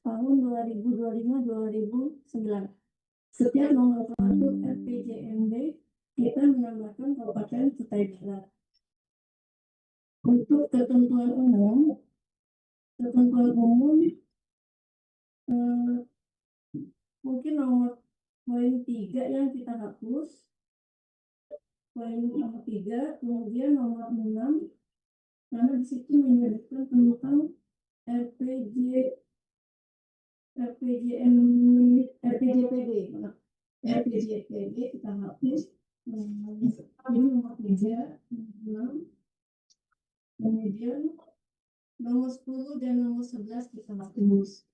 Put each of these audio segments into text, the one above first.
tahun 2025-2009. Setiap nomor satu RPJMD kita menambahkan Kabupaten Kutai Barat. Untuk ketentuan umum mungkin nomor poin 3 yang kita hapus, poin nomor 3, kemudian nomor 6, karena di situ menyebutkan tentang RPJPD kita hapus. Ini nomor 3, 6, kemudian nomor 10 dan nomor 11 kita hapus.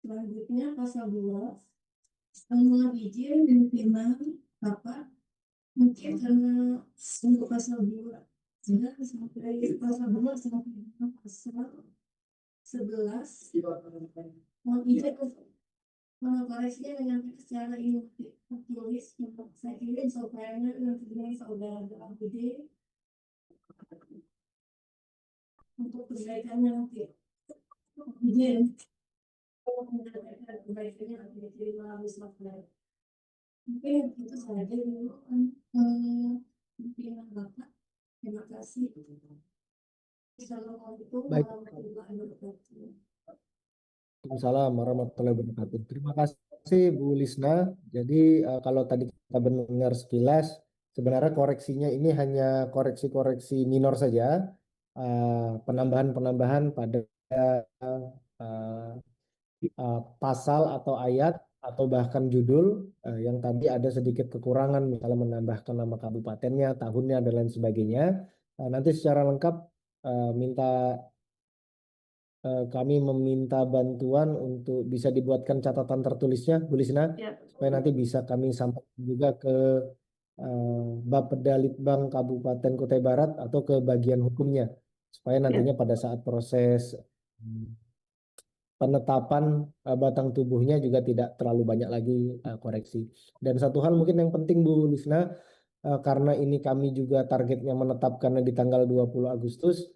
Selanjutnya pasal 2, semua izin pimpinan apa? Mungkin karena untuk pasal 2 sudah sampai pasal 2 sampai pasal 11 mau izin koreksinya menyampaikan secara ini tulis saya kirim supaya nanti saudara gede untuk perbaikannya nanti izin perbaikannya nanti diterima habis waktu. Mungkin itu saja dulu pimpinan Bapak. Terima kasih. Assalamualaikum Baik. warahmatullahi wabarakatuh. Waalaikumsalam warahmatullahi wabarakatuh. Terima kasih Bu Lisna. Jadi kalau tadi kita mendengar sekilas, sebenarnya koreksinya ini hanya koreksi-koreksi minor saja, penambahan-penambahan pada pasal atau ayat atau bahkan judul yang tadi ada sedikit kekurangan, misalnya menambahkan nama kabupatennya, tahunnya dan lain sebagainya. Nanti secara lengkap kami meminta bantuan untuk bisa dibuatkan catatan tertulisnya, Bu Lisna, supaya nanti bisa kami sampaikan juga ke Bapeda Litbang Kabupaten Kutai Barat atau ke bagian hukumnya, supaya nantinya pada saat proses penetapan batang tubuhnya juga tidak terlalu banyak lagi koreksi. Dan satu hal mungkin yang penting Bu Lisna, karena ini kami juga targetnya menetapkannya di tanggal 20 Agustus,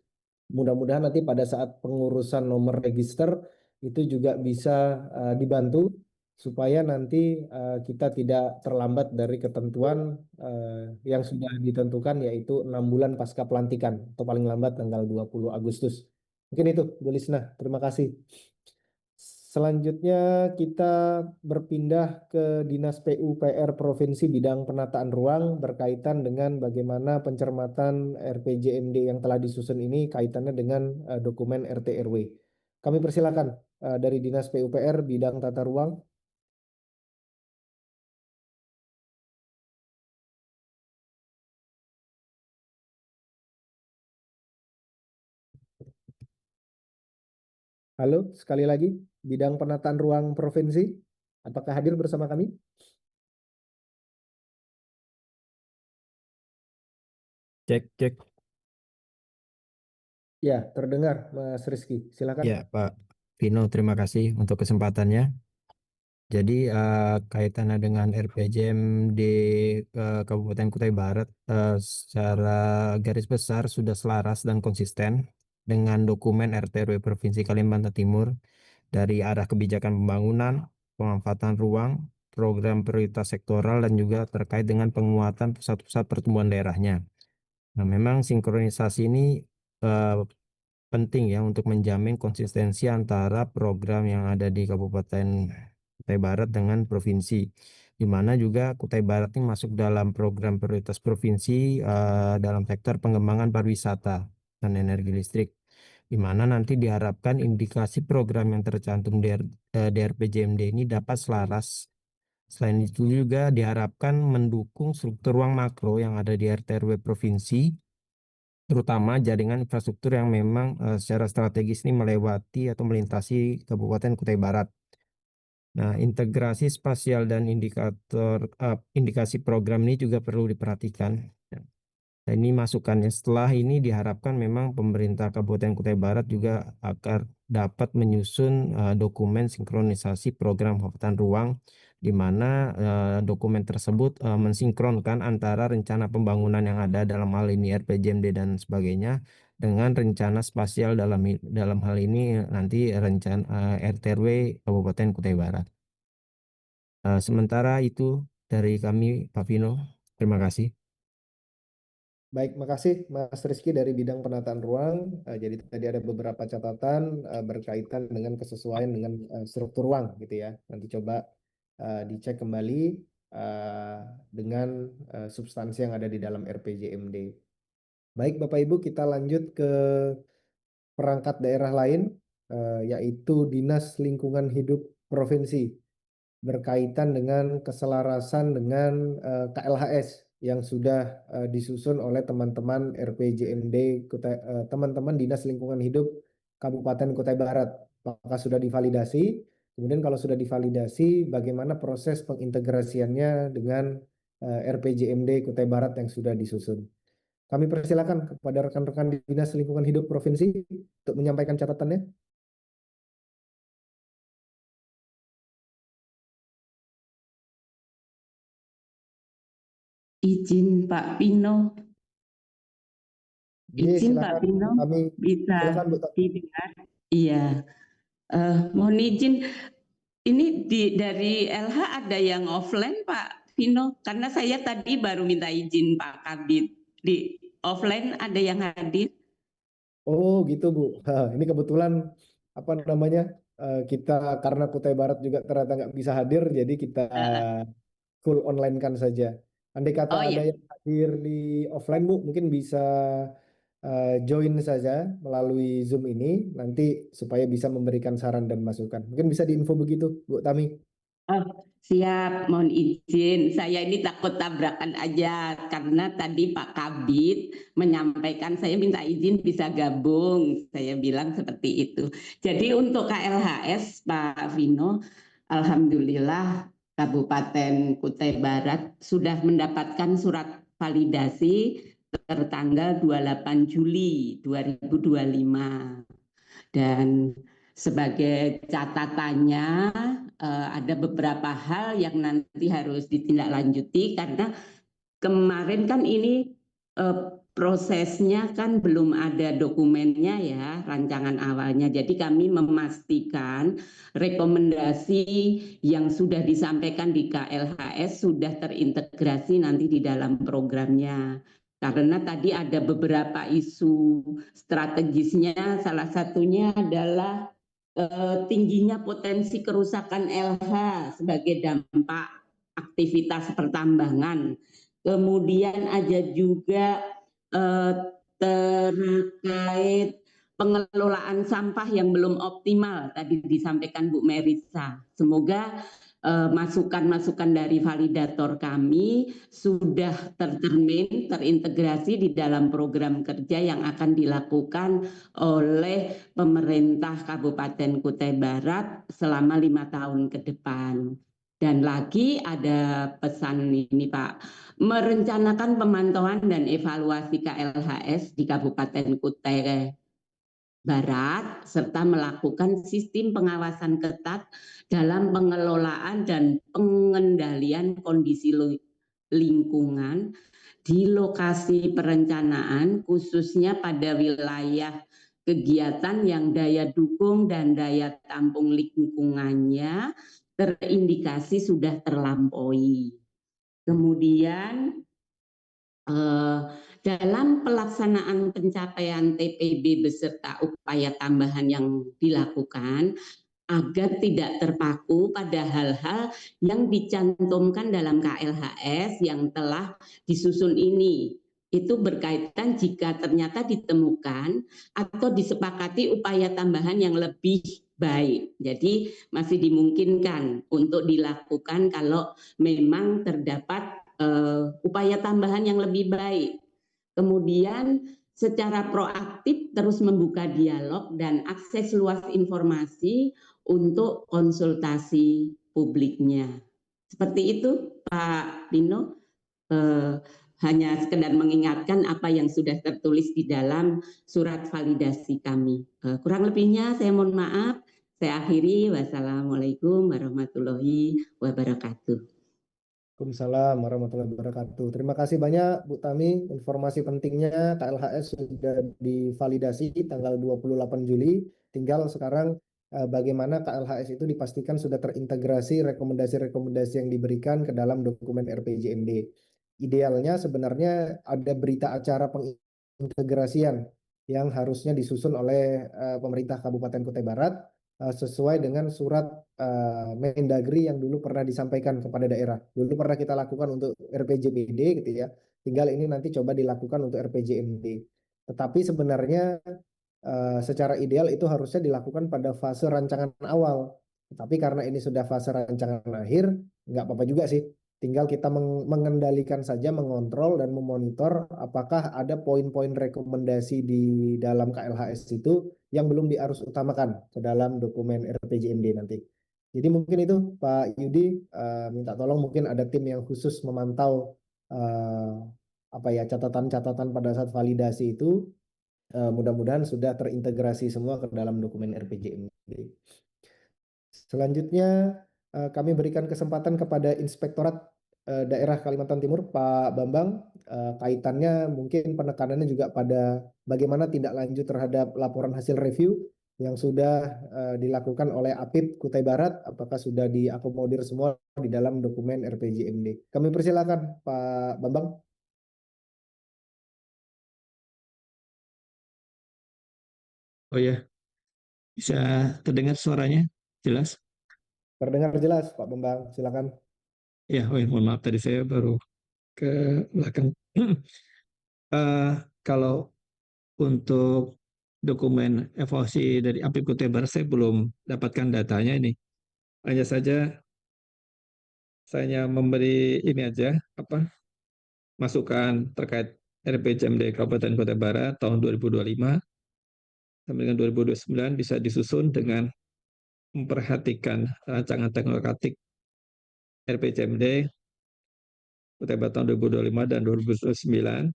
mudah-mudahan nanti pada saat pengurusan nomor register itu juga bisa dibantu supaya nanti kita tidak terlambat dari ketentuan yang sudah ditentukan, yaitu 6 bulan pasca pelantikan atau paling lambat tanggal 20 Agustus. Mungkin itu Bu Lisna, terima kasih. Selanjutnya kita berpindah ke Dinas PUPR Provinsi bidang penataan ruang berkaitan dengan bagaimana pencermatan RPJMD yang telah disusun ini kaitannya dengan dokumen RT RW. Kami persilakan dari Dinas PUPR bidang tata ruang. Halo, sekali lagi, bidang penataan ruang provinsi, apakah hadir bersama kami? Cek, cek. Ya, terdengar Mas Rizky, silakan. Ya, Pak Vino, terima kasih untuk kesempatannya. Jadi kaitannya dengan RPJMD Kabupaten Kutai Barat secara garis besar sudah selaras dan konsisten dengan dokumen RT RW Provinsi Kalimantan Timur dari arah kebijakan pembangunan, pemanfaatan ruang, program prioritas sektoral, dan juga terkait dengan penguatan pusat-pusat pertumbuhan daerahnya. Nah, memang sinkronisasi ini penting ya untuk menjamin konsistensi antara program yang ada di Kabupaten Kutai Barat dengan provinsi, di mana juga Kutai Barat ini masuk dalam program prioritas provinsi dalam sektor pengembangan pariwisata dan energi listrik, di mana nanti diharapkan indikasi program yang tercantum di RPJMD ini dapat selaras. Selain itu juga diharapkan mendukung struktur ruang makro yang ada di RT RW provinsi, terutama jaringan infrastruktur yang memang secara strategis ini melewati atau melintasi Kabupaten Kutai Barat. Nah, integrasi spasial dan indikasi program ini juga perlu diperhatikan. Nah, ini masukannya. Setelah ini diharapkan memang pemerintah Kabupaten Kutai Barat juga akan dapat menyusun dokumen sinkronisasi program pemanfaatan ruang, di mana dokumen tersebut mensinkronkan antara rencana pembangunan yang ada dalam hal ini RPJMD dan sebagainya dengan rencana spasial dalam hal ini nanti rencana RT/RW Kabupaten Kutai Barat. Sementara itu dari kami, Pak Vino, terima kasih. Baik, makasih Mas Rizky dari bidang penataan ruang. Jadi tadi ada beberapa catatan berkaitan dengan kesesuaian dengan struktur ruang gitu ya. Nanti coba dicek kembali dengan substansi yang ada di dalam RPJMD. Baik Bapak Ibu, kita lanjut ke perangkat daerah lain, yaitu Dinas Lingkungan Hidup Provinsi, berkaitan dengan keselarasan dengan KLHS yang sudah disusun oleh teman-teman RPJMD teman-teman Dinas Lingkungan Hidup Kabupaten Kutai Barat. Apakah sudah divalidasi? Kemudian kalau sudah divalidasi, bagaimana proses pengintegrasiannya dengan RPJMD Kutai Barat yang sudah disusun? Kami persilakan kepada rekan-rekan Dinas Lingkungan Hidup Provinsi untuk menyampaikan catatannya. Izin Pak Pino, izin Pak Silakan Pino, kami bisa silakan Bu. didengar? Iya, mohon izin. Ini dari LH ada yang offline Pak Pino, karena saya tadi baru minta izin Pak Kabid. Di offline ada yang hadir? Oh gitu Bu. Ini kebetulan apa namanya kita karena Kutai Barat juga ternyata nggak bisa hadir, jadi kita full online kan saja. Andai kata Oh ada ya, yang hadir di offline Bu, mungkin bisa join saja melalui Zoom ini nanti supaya bisa memberikan saran dan masukan. Mungkin bisa diinfo begitu Bu Tami. oh, siap, mohon izin. Saya ini takut tabrakan aja karena tadi Pak Kabid menyampaikan saya minta izin bisa gabung. Saya bilang seperti itu. Jadi untuk KLHS Pak Vino, alhamdulillah Kabupaten Kutai Barat sudah mendapatkan surat validasi tertanggal 28 Juli 2025. Dan sebagai catatannya ada beberapa hal yang nanti harus ditindaklanjuti karena kemarin kan ini prosesnya kan belum ada dokumennya ya, rancangan awalnya. Jadi kami memastikan rekomendasi yang sudah disampaikan di KLHS sudah terintegrasi nanti di dalam programnya. Karena tadi ada beberapa isu strategisnya, salah satunya adalah tingginya potensi kerusakan LH sebagai dampak aktivitas pertambangan. Kemudian ada juga terkait pengelolaan sampah yang belum optimal tadi disampaikan Bu Merisa. Semoga masukan-masukan dari validator kami sudah tercermin, terintegrasi di dalam program kerja yang akan dilakukan oleh pemerintah Kabupaten Kutai Barat selama 5 tahun ke depan. Dan lagi ada pesan ini Pak, merencanakan pemantauan dan evaluasi KLHS di Kabupaten Kutai Barat serta melakukan sistem pengawasan ketat dalam pengelolaan dan pengendalian kondisi lingkungan di lokasi perencanaan khususnya pada wilayah kegiatan yang daya dukung dan daya tampung lingkungannya terindikasi sudah terlampaui. Kemudian dalam pelaksanaan pencapaian TPB beserta upaya tambahan yang dilakukan agar tidak terpaku pada hal-hal yang dicantumkan dalam KLHS yang telah disusun ini. Itu berkaitan jika ternyata ditemukan atau disepakati upaya tambahan yang lebih baik. Jadi masih dimungkinkan untuk dilakukan kalau memang terdapat upaya tambahan yang lebih baik. Kemudian secara proaktif terus membuka dialog dan akses luas informasi untuk konsultasi publiknya. Seperti itu Pak Pino, hanya sekedar mengingatkan apa yang sudah tertulis di dalam surat validasi kami. Kurang lebihnya saya mohon maaf, saya akhiri. Wassalamualaikum warahmatullahi wabarakatuh. Waalaikumsalam warahmatullahi wabarakatuh. Terima kasih banyak Bu Tami. Informasi pentingnya KLHS sudah divalidasi tanggal 28 Juli. Tinggal sekarang bagaimana KLHS itu dipastikan sudah terintegrasi rekomendasi-rekomendasi yang diberikan ke dalam dokumen RPJMD. Idealnya sebenarnya ada berita acara pengintegrasian yang harusnya disusun oleh pemerintah Kabupaten Kutai Barat sesuai dengan surat Mendagri yang dulu pernah disampaikan kepada daerah. Dulu pernah kita lakukan untuk RPJMD gitu ya. Tinggal ini nanti coba dilakukan untuk RPJMD. Tetapi sebenarnya secara ideal itu harusnya dilakukan pada fase rancangan awal. Tapi karena ini sudah fase rancangan akhir, nggak apa-apa juga sih. Tinggal kita mengendalikan saja, mengontrol dan memonitor apakah ada poin-poin rekomendasi di dalam KLHS itu yang belum diarus utamakan ke dalam dokumen RPJMD nanti. Jadi mungkin itu Pak Yudi minta tolong mungkin ada tim yang khusus memantau apa ya catatan-catatan pada saat validasi itu mudah-mudahan sudah terintegrasi semua ke dalam dokumen RPJMD. Selanjutnya kami berikan kesempatan kepada Inspektorat Daerah Kalimantan Timur Pak Bambang. Kaitannya mungkin penekanannya juga pada bagaimana tindak lanjut terhadap laporan hasil review yang sudah dilakukan oleh APIP Kutai Barat, apakah sudah diakomodir semua di dalam dokumen RPJMD. Kami persilakan Pak Bambang. Oh ya, bisa terdengar suaranya jelas? Terdengar jelas Pak Bambang, silakan. Ya, oh ya, mohon maaf tadi saya baru ke belakang. Kalau untuk dokumen evaluasi dari APIP Kutai Barat saya belum dapatkan datanya ini. Hanya saja saya memberi ini aja masukan terkait RPJMD Kabupaten Kutai Barat tahun 2025 sampai dengan 2029 bisa disusun dengan memperhatikan rancangan teknokratik RPJMD Kutai Barat tahun 2025 dan 2029.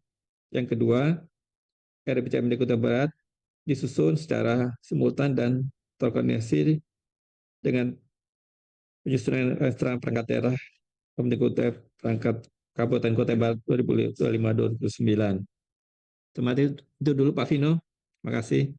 Yang kedua, RPJMD Kutai Barat disusun secara simultan dan terkoordinasi dengan penyusunan rencana perangkat daerah Kemdikbud perangkat Kabupaten Kutai Barat 2025-2029. Terima kasih itu dulu Pak Vino. Terima kasih.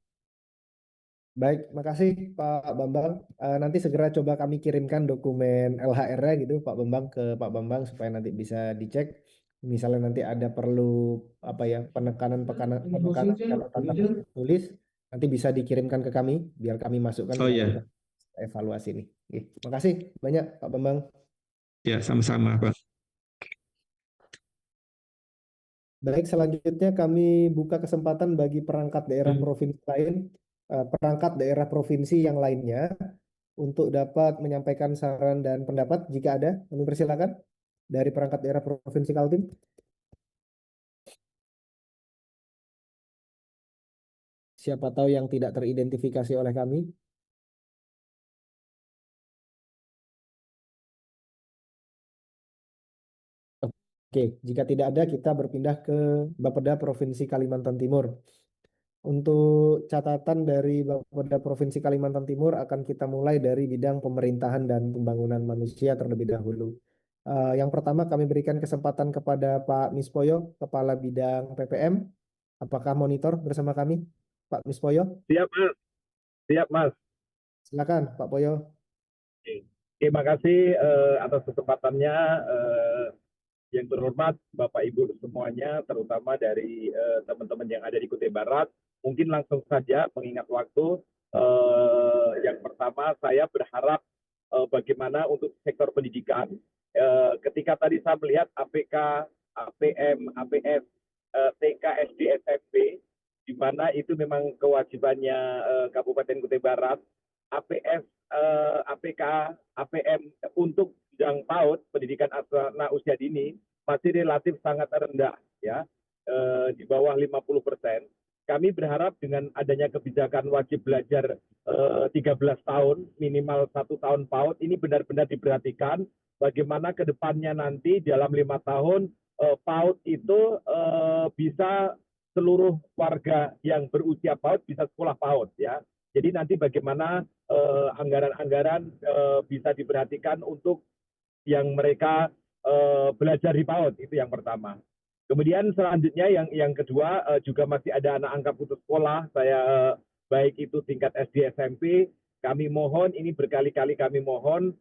Baik, makasih Pak Bambang. Nanti segera coba kami kirimkan dokumen LHR-nya gitu Pak Bambang ke Pak Bambang supaya nanti bisa dicek. Misalnya nanti ada perlu apa ya penekanan catatan tulis, nanti bisa dikirimkan ke kami biar kami masukkan Oh ke dalam ya, evaluasi ini. Oke, makasih banyak Pak Bambang. ya sama-sama Pak. Baik, selanjutnya kami buka kesempatan bagi perangkat daerah provinsi lain, perangkat daerah provinsi yang lainnya untuk dapat menyampaikan saran dan pendapat jika ada. Kami persilakan dari perangkat daerah provinsi Kaltim. Siapa tahu yang tidak teridentifikasi oleh kami. Oke, jika tidak ada kita berpindah ke Bapeda Provinsi Kalimantan Timur. Untuk catatan dari Bapeda Provinsi Kalimantan Timur akan kita mulai dari bidang pemerintahan dan pembangunan manusia terlebih dahulu. Yang pertama kami berikan kesempatan kepada Pak Mispoyo, Kepala Bidang PPM. Apakah monitor bersama kami, Pak Mispoyo? Siap, Mas. Siap, Mas. Silakan, Pak Poyo. Terima kasih atas kesempatannya. Yang terhormat Bapak Ibu semuanya, terutama dari teman-teman yang ada di Kutai Barat. Mungkin langsung saja mengingat waktu. Yang pertama, saya berharap bagaimana untuk sektor pendidikan. Ketika tadi saya melihat APK, APM, APS, TK, SD, SMP, di mana itu memang kewajibannya Kabupaten Kutai Barat, APS, APK, APM untuk bidang PAUD, pendidikan anak usia dini, masih relatif sangat rendah, ya, di bawah 50%. Kami berharap dengan adanya kebijakan wajib belajar 13 tahun, minimal 1 tahun PAUD, ini benar-benar diperhatikan bagaimana ke depannya nanti dalam 5 tahun PAUD itu bisa seluruh warga yang berusia PAUD bisa sekolah PAUD, ya. Jadi nanti bagaimana anggaran-anggaran bisa diperhatikan untuk yang mereka belajar di PAUD, itu yang pertama. Kemudian selanjutnya yang kedua juga masih ada anak angkat putus sekolah, saya baik itu tingkat SD SMP, kami mohon ini berkali-kali kami mohon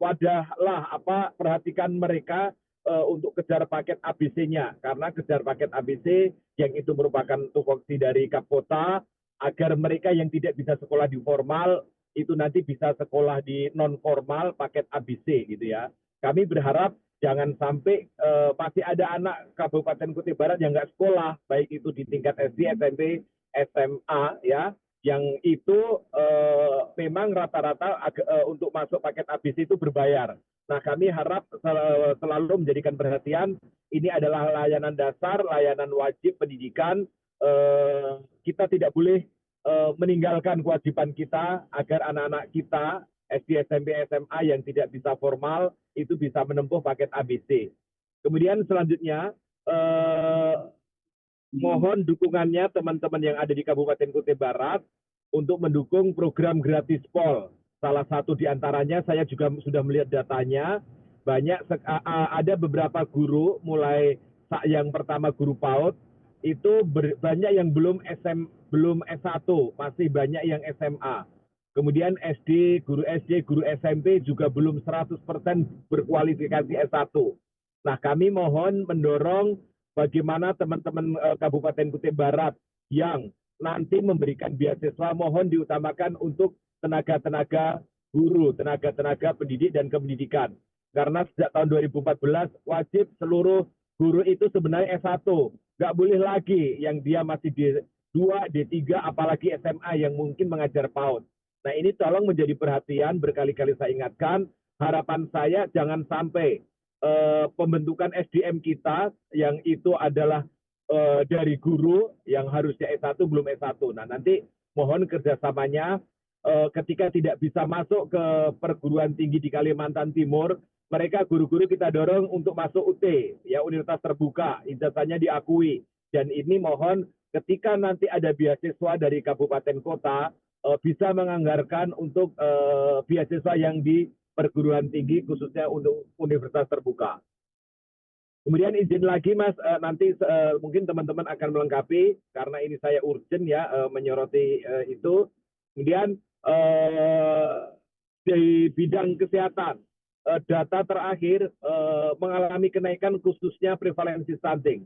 wadahlah perhatikan mereka untuk kejar paket ABC-nya, karena kejar paket ABC yang itu merupakan tupoksi dari Kapkota agar mereka yang tidak bisa sekolah di formal itu nanti bisa sekolah di non formal paket ABC gitu ya. Kami berharap jangan sampai pasti ada anak Kabupaten Kutai Barat yang nggak sekolah, baik itu di tingkat SD, SMP, SMA ya, yang itu memang rata-rata untuk masuk paket ABC itu berbayar. Nah, kami harap selalu menjadikan perhatian, ini adalah layanan dasar, layanan wajib pendidikan, kita tidak boleh meninggalkan kewajiban kita agar anak-anak kita SD, SMP, SMA yang tidak bisa formal itu bisa menempuh paket ABC. Kemudian selanjutnya mohon dukungannya teman-teman yang ada di Kabupaten Kutai Barat untuk mendukung program gratis pol. Salah satu di antaranya saya juga sudah melihat datanya, ada beberapa guru mulai yang pertama guru PAUD itu banyak yang belum S1, masih banyak yang SMA. Kemudian guru SD, guru SMP juga belum 100% berkualifikasi S1. Nah, kami mohon mendorong bagaimana teman-teman Kabupaten Kutai Barat yang nanti memberikan beasiswa, mohon diutamakan untuk tenaga-tenaga guru, tenaga-tenaga pendidik dan kependidikan. Karena sejak tahun 2014 wajib seluruh guru itu sebenarnya S1. Nggak boleh lagi yang dia masih D2, D3, apalagi SMA yang mungkin mengajar PAUD. Nah, ini tolong menjadi perhatian, berkali-kali saya ingatkan, harapan saya jangan sampai pembentukan SDM kita yang itu adalah dari guru yang harusnya S1 belum S1. Nah, nanti mohon kerjasamanya ketika tidak bisa masuk ke perguruan tinggi di Kalimantan Timur, mereka guru-guru kita dorong untuk masuk UT, ya universitas terbuka, ijazahnya diakui. Dan ini mohon ketika nanti ada beasiswa dari kabupaten kota, bisa menganggarkan untuk beasiswa yang di perguruan tinggi khususnya untuk universitas terbuka. Kemudian izin lagi Mas, nanti mungkin teman-teman akan melengkapi karena ini saya urgent ya menyoroti itu. Kemudian di bidang kesehatan, data terakhir mengalami kenaikan khususnya prevalensi stunting.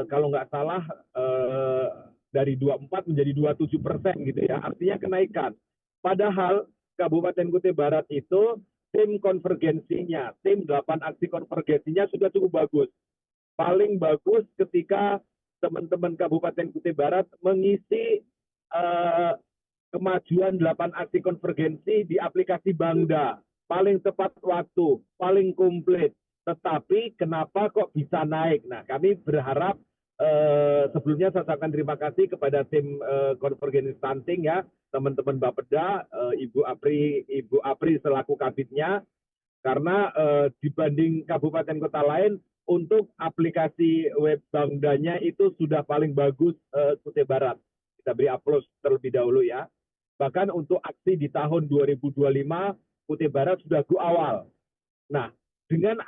Kalau nggak salah dari 24 menjadi 27% gitu ya, artinya kenaikan. Padahal Kabupaten Kutai Barat itu tim konvergensinya, tim 8 aksi konvergensinya sudah cukup bagus. Paling bagus ketika teman-teman Kabupaten Kutai Barat mengisi kemajuan 8 aksi konvergensi di aplikasi Bangda. Paling tepat waktu, paling komplit. Tetapi kenapa kok bisa naik? Nah, kami berharap sebelumnya saya ucapkan terima kasih kepada tim konvergensi stunting ya, teman-teman Bapeda, Ibu Apri selaku kabitnya, karena dibanding kabupaten kota lain untuk aplikasi web Bangdanya itu sudah paling bagus Kutai Barat. Kita beri aplaus terlebih dahulu ya. Bahkan untuk aksi di tahun 2025 Kutai Barat sudah go awal. Nah, dengan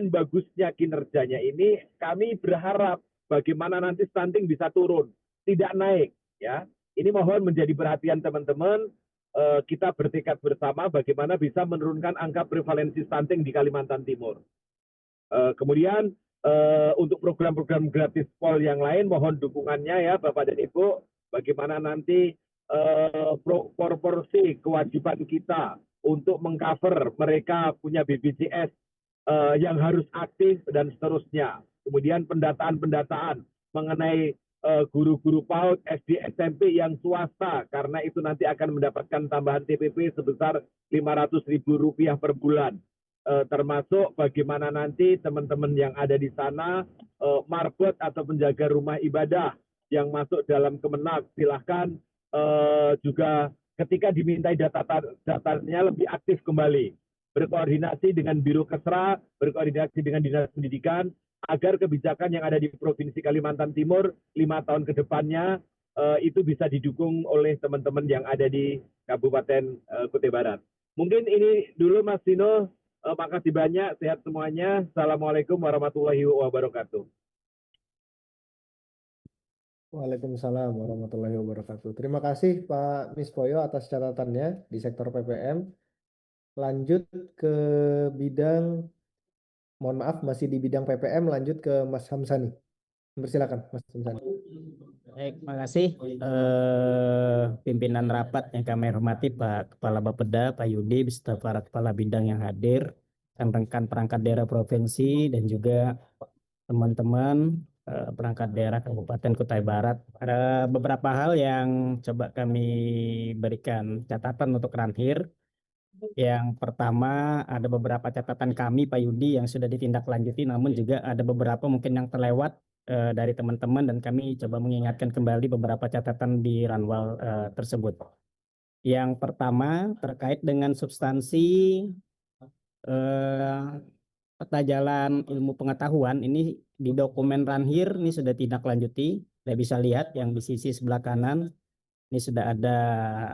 bagusnya kinerjanya ini, kami berharap bagaimana nanti stunting bisa turun, tidak naik. Ya, ini mohon menjadi perhatian teman-teman. Kita bertekad bersama bagaimana bisa menurunkan angka prevalensi stunting di Kalimantan Timur. Kemudian untuk program-program gratis pol yang lain, mohon dukungannya ya Bapak dan Ibu. Bagaimana nanti proporsi kewajiban kita untuk mengcover mereka punya BPJS yang harus aktif dan seterusnya. Kemudian pendataan mengenai guru-guru PAUD, SD, SMP yang swasta, karena itu nanti akan mendapatkan tambahan TPP sebesar Rp500.000 per bulan. Termasuk bagaimana nanti teman-teman yang ada di sana, marbot atau penjaga rumah ibadah yang masuk dalam Kemenak, silahkan juga ketika dimintai datanya lebih aktif kembali, berkoordinasi dengan Biro Kesra, berkoordinasi dengan Dinas Pendidikan, agar kebijakan yang ada di Provinsi Kalimantan Timur 5 tahun ke depannya itu bisa didukung oleh teman-teman yang ada di Kabupaten Kutai Barat. Mungkin ini dulu Mas Dino, Makasih banyak, sehat semuanya. Assalamualaikum warahmatullahi wabarakatuh. Waalaikumsalam warahmatullahi wabarakatuh. Terima kasih Pak Mispoyo atas catatannya di sektor PPM. Lanjut ke bidang, mohon maaf masih di bidang PPM, lanjut ke Mas Hamsani. Persilakan Mas Hamsani. Baik, makasih pimpinan rapat yang kami hormati Pak Kepala Bapeda, Pak Yudi, beserta para kepala bidang yang hadir, rekan-rekan perangkat daerah provinsi dan juga teman-teman perangkat daerah Kabupaten Kutai Barat. Ada beberapa hal yang coba kami berikan catatan untuk Ranhir. Yang pertama, ada beberapa catatan kami Pak Yudi yang sudah ditindaklanjuti, namun juga ada beberapa mungkin yang terlewat dari teman-teman, dan kami coba mengingatkan kembali beberapa catatan di Ranwal tersebut. Yang pertama terkait dengan substansi peta jalan ilmu pengetahuan, ini di dokumen Ranhir ini sudah tindak lanjuti. Kita bisa lihat yang di sisi sebelah kanan ini sudah ada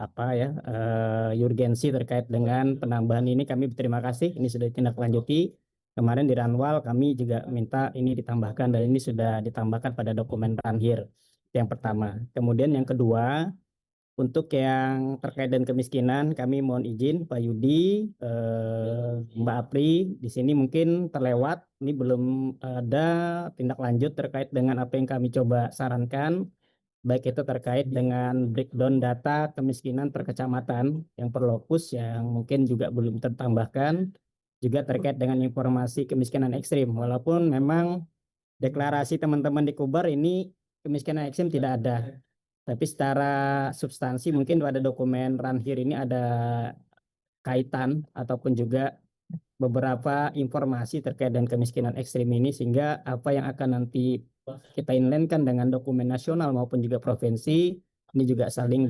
apa ya, urgensi terkait dengan penambahan ini. Kami berterima kasih, ini sudah ditindaklanjuti. Kemarin di Ranwal kami juga minta ini ditambahkan, dan ini sudah ditambahkan pada dokumen Ranhir. Yang pertama. Kemudian yang kedua, untuk yang terkait dengan kemiskinan, kami mohon izin Pak Yudi, Mbak Apri, di sini mungkin terlewat. Ini belum ada tindak lanjut terkait dengan apa yang kami coba sarankan, baik itu terkait dengan breakdown data kemiskinan per kecamatan yang per lokus yang mungkin juga belum tertambahkan, juga terkait dengan informasi kemiskinan ekstrim. Walaupun memang deklarasi teman-teman di Kubar ini kemiskinan ekstrim tidak ada, tapi secara substansi mungkin pada dokumen Ranhir ini ada kaitan ataupun juga beberapa informasi terkait dengan kemiskinan ekstrim ini, sehingga apa yang akan nanti kita inlinkan dengan dokumen nasional maupun juga provinsi ini juga saling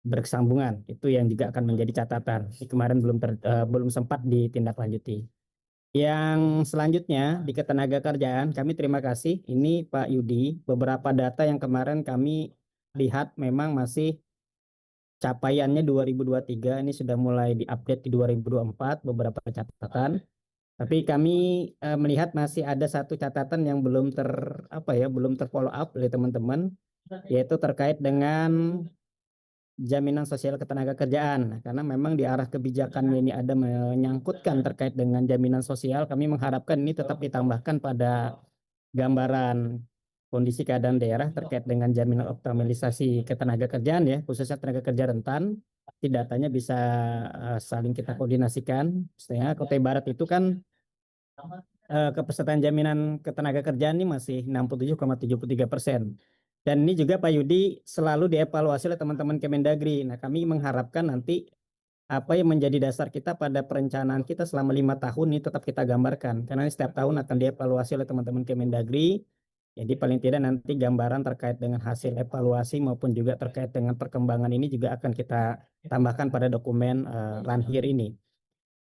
bersambungan. Itu yang juga akan menjadi catatan. Kemarin belum sempat ditindaklanjuti. Yang selanjutnya di ketenagakerjaan, kami terima kasih ini Pak Yudi, beberapa data yang kemarin kami lihat memang masih capaiannya 2023, ini sudah mulai diupdate di 2024 beberapa catatan. Tapi kami melihat masih ada satu catatan yang belum belum terfollow up oleh teman-teman, yaitu terkait dengan jaminan sosial ketenagakerjaan. Nah, karena memang di arah kebijakan ini ada menyangkutkan terkait dengan jaminan sosial, kami mengharapkan ini tetap ditambahkan pada gambaran kondisi keadaan daerah terkait dengan jaminan optimalisasi ketenagakerjaan ya, khususnya tenaga kerja rentan. Datanya bisa saling kita koordinasikan. Misalnya Kutai Barat itu kan kepesertaan jaminan ketenagakerjaan ini masih 67,73%. Dan ini juga Pak Yudi selalu dievaluasi oleh teman-teman Kemendagri. Nah, kami mengharapkan nanti apa yang menjadi dasar kita pada perencanaan kita selama 5 tahun ini tetap kita gambarkan. Karena setiap tahun akan dievaluasi oleh teman-teman Kemendagri. Jadi paling tidak nanti gambaran terkait dengan hasil evaluasi maupun juga terkait dengan perkembangan ini juga akan kita tambahkan pada dokumen Ranhir ini.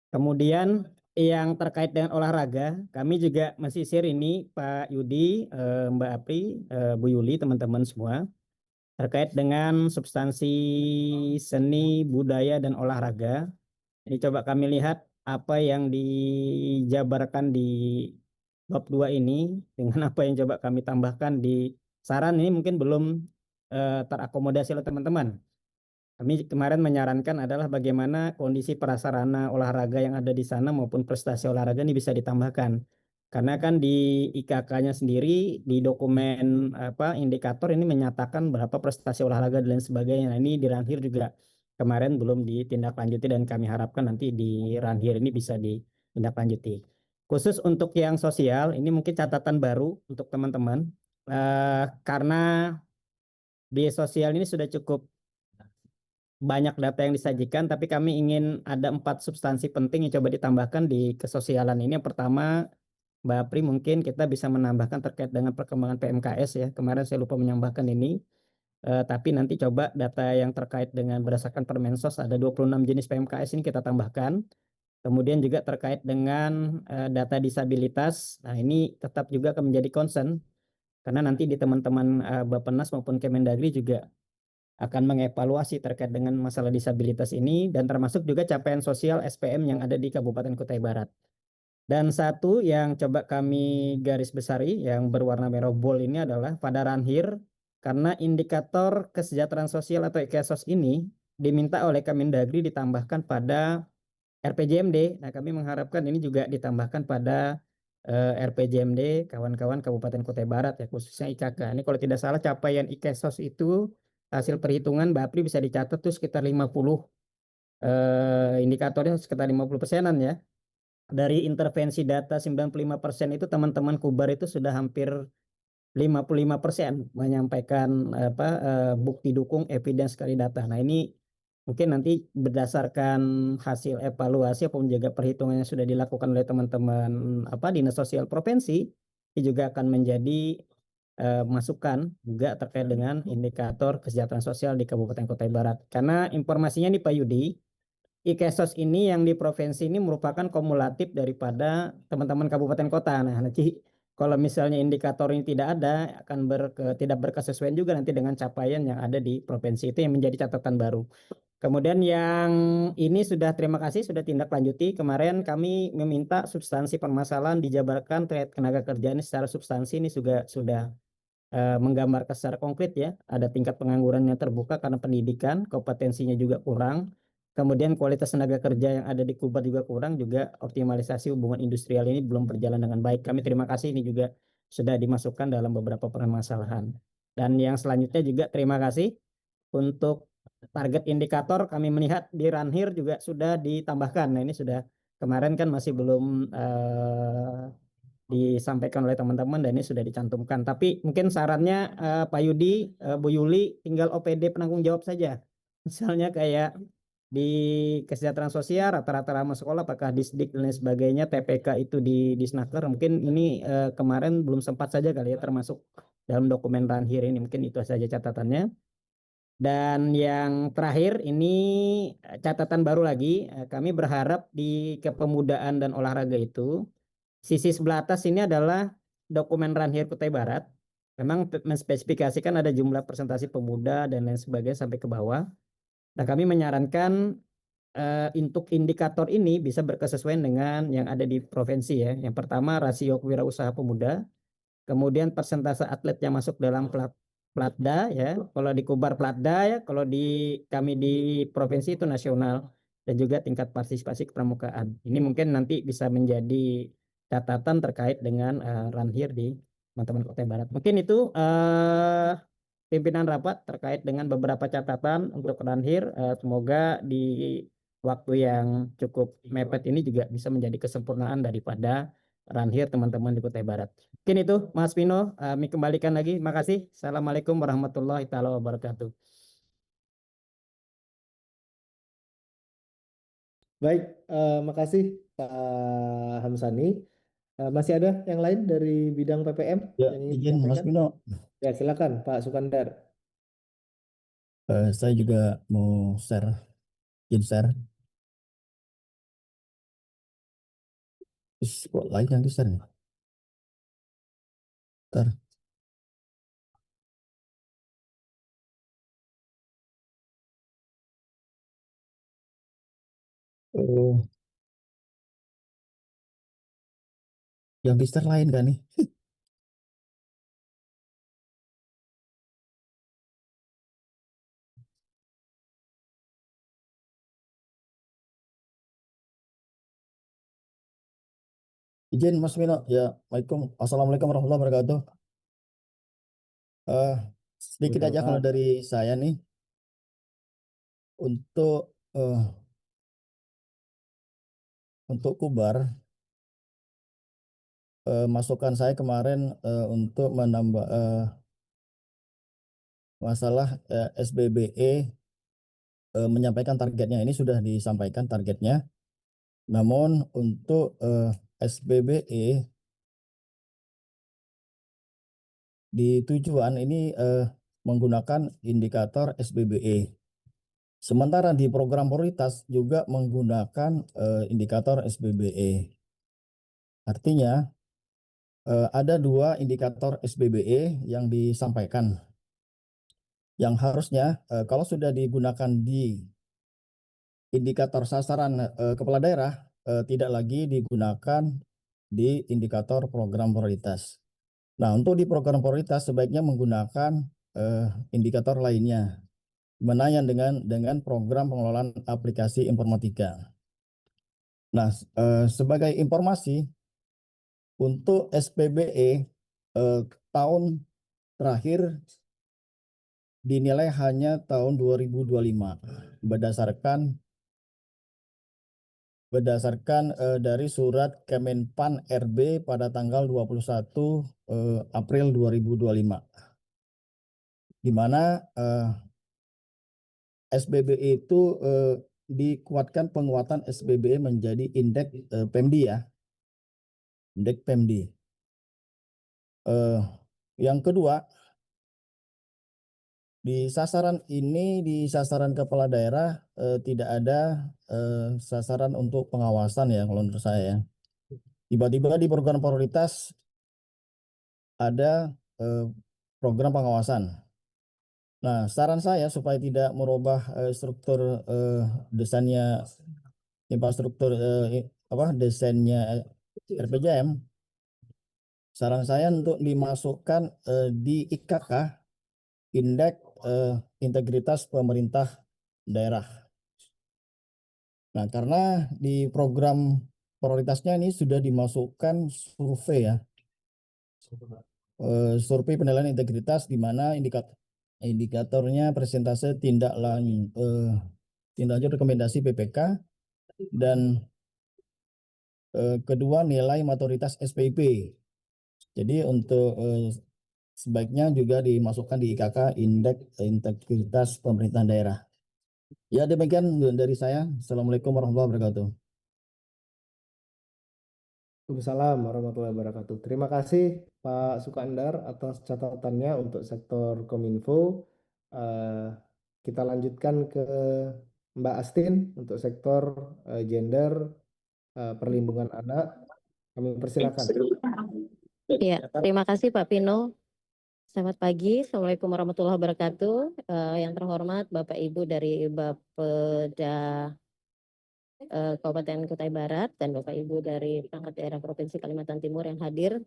Kemudian yang terkait dengan olahraga, kami juga masih share ini Pak Yudi, Mbak Apri, Bu Yuli, teman-teman semua, terkait dengan substansi seni, budaya, dan olahraga. Ini coba kami lihat apa yang dijabarkan di bab 2 ini dengan apa yang coba kami tambahkan di saran ini mungkin belum terakomodasi oleh teman-teman. Kami kemarin menyarankan adalah bagaimana kondisi prasarana olahraga yang ada di sana maupun prestasi olahraga ini bisa ditambahkan. Karena kan di IKK-nya sendiri di dokumen indikator ini menyatakan berapa prestasi olahraga dan lain sebagainya. Nah, ini di Ranhir juga kemarin belum ditindaklanjuti, dan kami harapkan nanti di Ranhir ini bisa ditindaklanjuti. Khusus untuk yang sosial, ini mungkin catatan baru untuk teman-teman. Karena biaya sosial ini sudah cukup banyak data yang disajikan, tapi kami ingin ada 4 substansi penting yang coba ditambahkan di kesosialan ini. Yang pertama, Mbak Apri, mungkin kita bisa menambahkan terkait dengan perkembangan PMKS ya. Kemarin saya lupa menambahkan ini, tapi nanti coba data yang terkait dengan berdasarkan Permensos ada 26 jenis PMKS ini kita tambahkan. Kemudian juga terkait dengan data disabilitas, nah ini tetap juga akan menjadi concern, karena nanti di teman-teman Bappenas maupun Kemendagri juga akan mengevaluasi terkait dengan masalah disabilitas ini dan termasuk juga capaian sosial SPM yang ada di Kabupaten Kutai Barat. Dan satu yang coba kami garis besari yang berwarna merah bold ini adalah pada Ranhir, karena indikator kesejahteraan sosial atau IKSOS ini diminta oleh Kemendagri ditambahkan pada RPJMD. Nah, kami mengharapkan ini juga ditambahkan pada RPJMD kawan-kawan Kabupaten Kutai Barat ya, khususnya IKK. Ini kalau tidak salah capaian IKSOS itu hasil perhitungan Bapri bisa dicatat tuh sekitar 50 indikatornya sekitar 50%-an ya. Dari intervensi data 95% itu teman-teman Kubar itu sudah hampir 55% menyampaikan bukti dukung evidence dari data. Nah, ini mungkin nanti berdasarkan hasil evaluasi atau menjaga perhitungan yang sudah dilakukan oleh teman-teman Dinas Sosial Provinsi, ini juga akan menjadi masukan juga terkait dengan indikator kesejahteraan sosial di Kabupaten Kutai Barat. Karena informasinya nih Pak Yudi, IKSOS ini yang di provinsi ini merupakan kumulatif daripada teman-teman kabupaten kota. Nah, nanti kalau misalnya indikator ini tidak ada, akan tidak berkesesuaian juga nanti dengan capaian yang ada di provinsi, itu yang menjadi catatan baru. Kemudian yang ini sudah, terima kasih sudah tindak lanjuti. Kemarin kami meminta substansi permasalahan dijabarkan terkait tenaga kerja ini secara substansi, ini juga sudah menggambarkan secara konkret ya. Ada tingkat pengangguran yang terbuka karena pendidikan, kompetensinya juga kurang. Kemudian kualitas tenaga kerja yang ada di Kubar juga kurang, juga optimalisasi hubungan industrial ini belum berjalan dengan baik. Kami terima kasih ini juga sudah dimasukkan dalam beberapa permasalahan. Dan yang selanjutnya juga terima kasih untuk target indikator, kami melihat di Ranhir juga sudah ditambahkan. Nah, ini sudah kemarin kan masih belum disampaikan oleh teman-teman dan ini sudah dicantumkan. Tapi mungkin sarannya Pak Yudi, Bu Yuli tinggal OPD penanggung jawab saja. Misalnya kayak di kesejahteraan sosial rata-rata ramah sekolah, apakah Disdik dan lain sebagainya, TPK itu di Disnaker. Mungkin ini kemarin belum sempat saja kali ya termasuk dalam dokumen Ranhir ini. Mungkin itu saja catatannya. Dan yang terakhir ini catatan baru lagi, kami berharap di kepemudaan dan olahraga itu sisi sebelah atas ini adalah dokumen Ranhir Kutai Barat. Memang menspesifikasikan ada jumlah presentasi pemuda dan lain sebagainya sampai ke bawah. Nah, kami menyarankan untuk indikator ini bisa berkesesuaian dengan yang ada di provinsi ya. Yang pertama rasio kewirausaha pemuda, kemudian persentase atlet yang masuk dalam Platda ya. Kalau di Kubar Platda ya, kalau di kami di provinsi itu nasional, dan juga tingkat partisipasi kepramukaan. Ini mungkin nanti bisa menjadi catatan terkait dengan Ranhir di teman-teman Kutai Barat. Mungkin itu pimpinan rapat terkait dengan beberapa catatan untuk Ranhir. Semoga di waktu yang cukup mepet ini juga bisa menjadi kesempurnaan daripada Ranhir teman-teman di Kutai Barat. Mungkin itu Mas Vino, kami kembalikan lagi. Makasih. Assalamualaikum warahmatullahi wabarakatuh. Baik, makasih Pak Hamsani. Masih ada yang lain dari bidang PPM Ya, yang ingin izin Mas disampaikan? Bino. Ya, silakan Pak Sukandar. Saya juga mau share, izin share. Kok lain yang di share nih? Bentar. Oh, yang di share lain kan nih? Izin Mas Bino. Ya, Assalamualaikum warahmatullahi wabarakatuh. Eh, sedikit aja kalau dari saya nih untuk Kubar, masukan saya kemarin untuk menambah masalah SBBE, menyampaikan targetnya ini sudah disampaikan targetnya. Namun untuk SBBE di tujuan ini menggunakan indikator SBBE. Sementara di program prioritas juga menggunakan indikator SBBE. Artinya ada dua indikator SBBE yang disampaikan. yang harusnya kalau sudah digunakan di indikator sasaran kepala daerah tidak lagi digunakan di indikator program prioritas. Nah, untuk di program prioritas sebaiknya menggunakan indikator lainnya, mana yang dengan program pengelolaan aplikasi informatika. Nah, sebagai informasi untuk SPBE tahun terakhir dinilai hanya tahun 2025 berdasarkan dari surat Kemenpan RB pada tanggal 21 April 2025, di mana SBBE itu dikuatkan penguatan SBBE menjadi indeks PEMDI ya, indeks PEMDI. Yang kedua, di sasaran kepala daerah tidak ada sasaran untuk pengawasan ya kalau menurut saya ya. Tiba-tiba di program prioritas ada program pengawasan. Nah, saran saya supaya tidak merubah struktur desainnya infrastruktur desainnya RPJM, saran saya untuk dimasukkan di IKK, indeks integritas pemerintah daerah. Nah, karena di program prioritasnya ini sudah dimasukkan survei ya, survei penilaian integritas di mana indikatornya persentase tindak lanjut rekomendasi PPK dan kedua nilai maturitas SPIP. Jadi untuk sebaiknya juga dimasukkan di IKK, indeks integritas pemerintahan daerah. Ya, demikian dari saya. Assalamualaikum warahmatullahi wabarakatuh. Waalaikumsalam warahmatullahi wabarakatuh. Terima kasih Pak Sukandar atas catatannya untuk sektor Kominfo. Kita lanjutkan ke Mbak Astin untuk sektor gender, perlindungan anak. Kami persilakan. Ya, terima kasih Pak Pino. Selamat pagi, Assalamualaikum warahmatullahi wabarakatuh. Yang terhormat Bapak Ibu dari Bapeda Kabupaten Kutai Barat dan Bapak Ibu dari perangkat daerah Provinsi Kalimantan Timur yang hadir.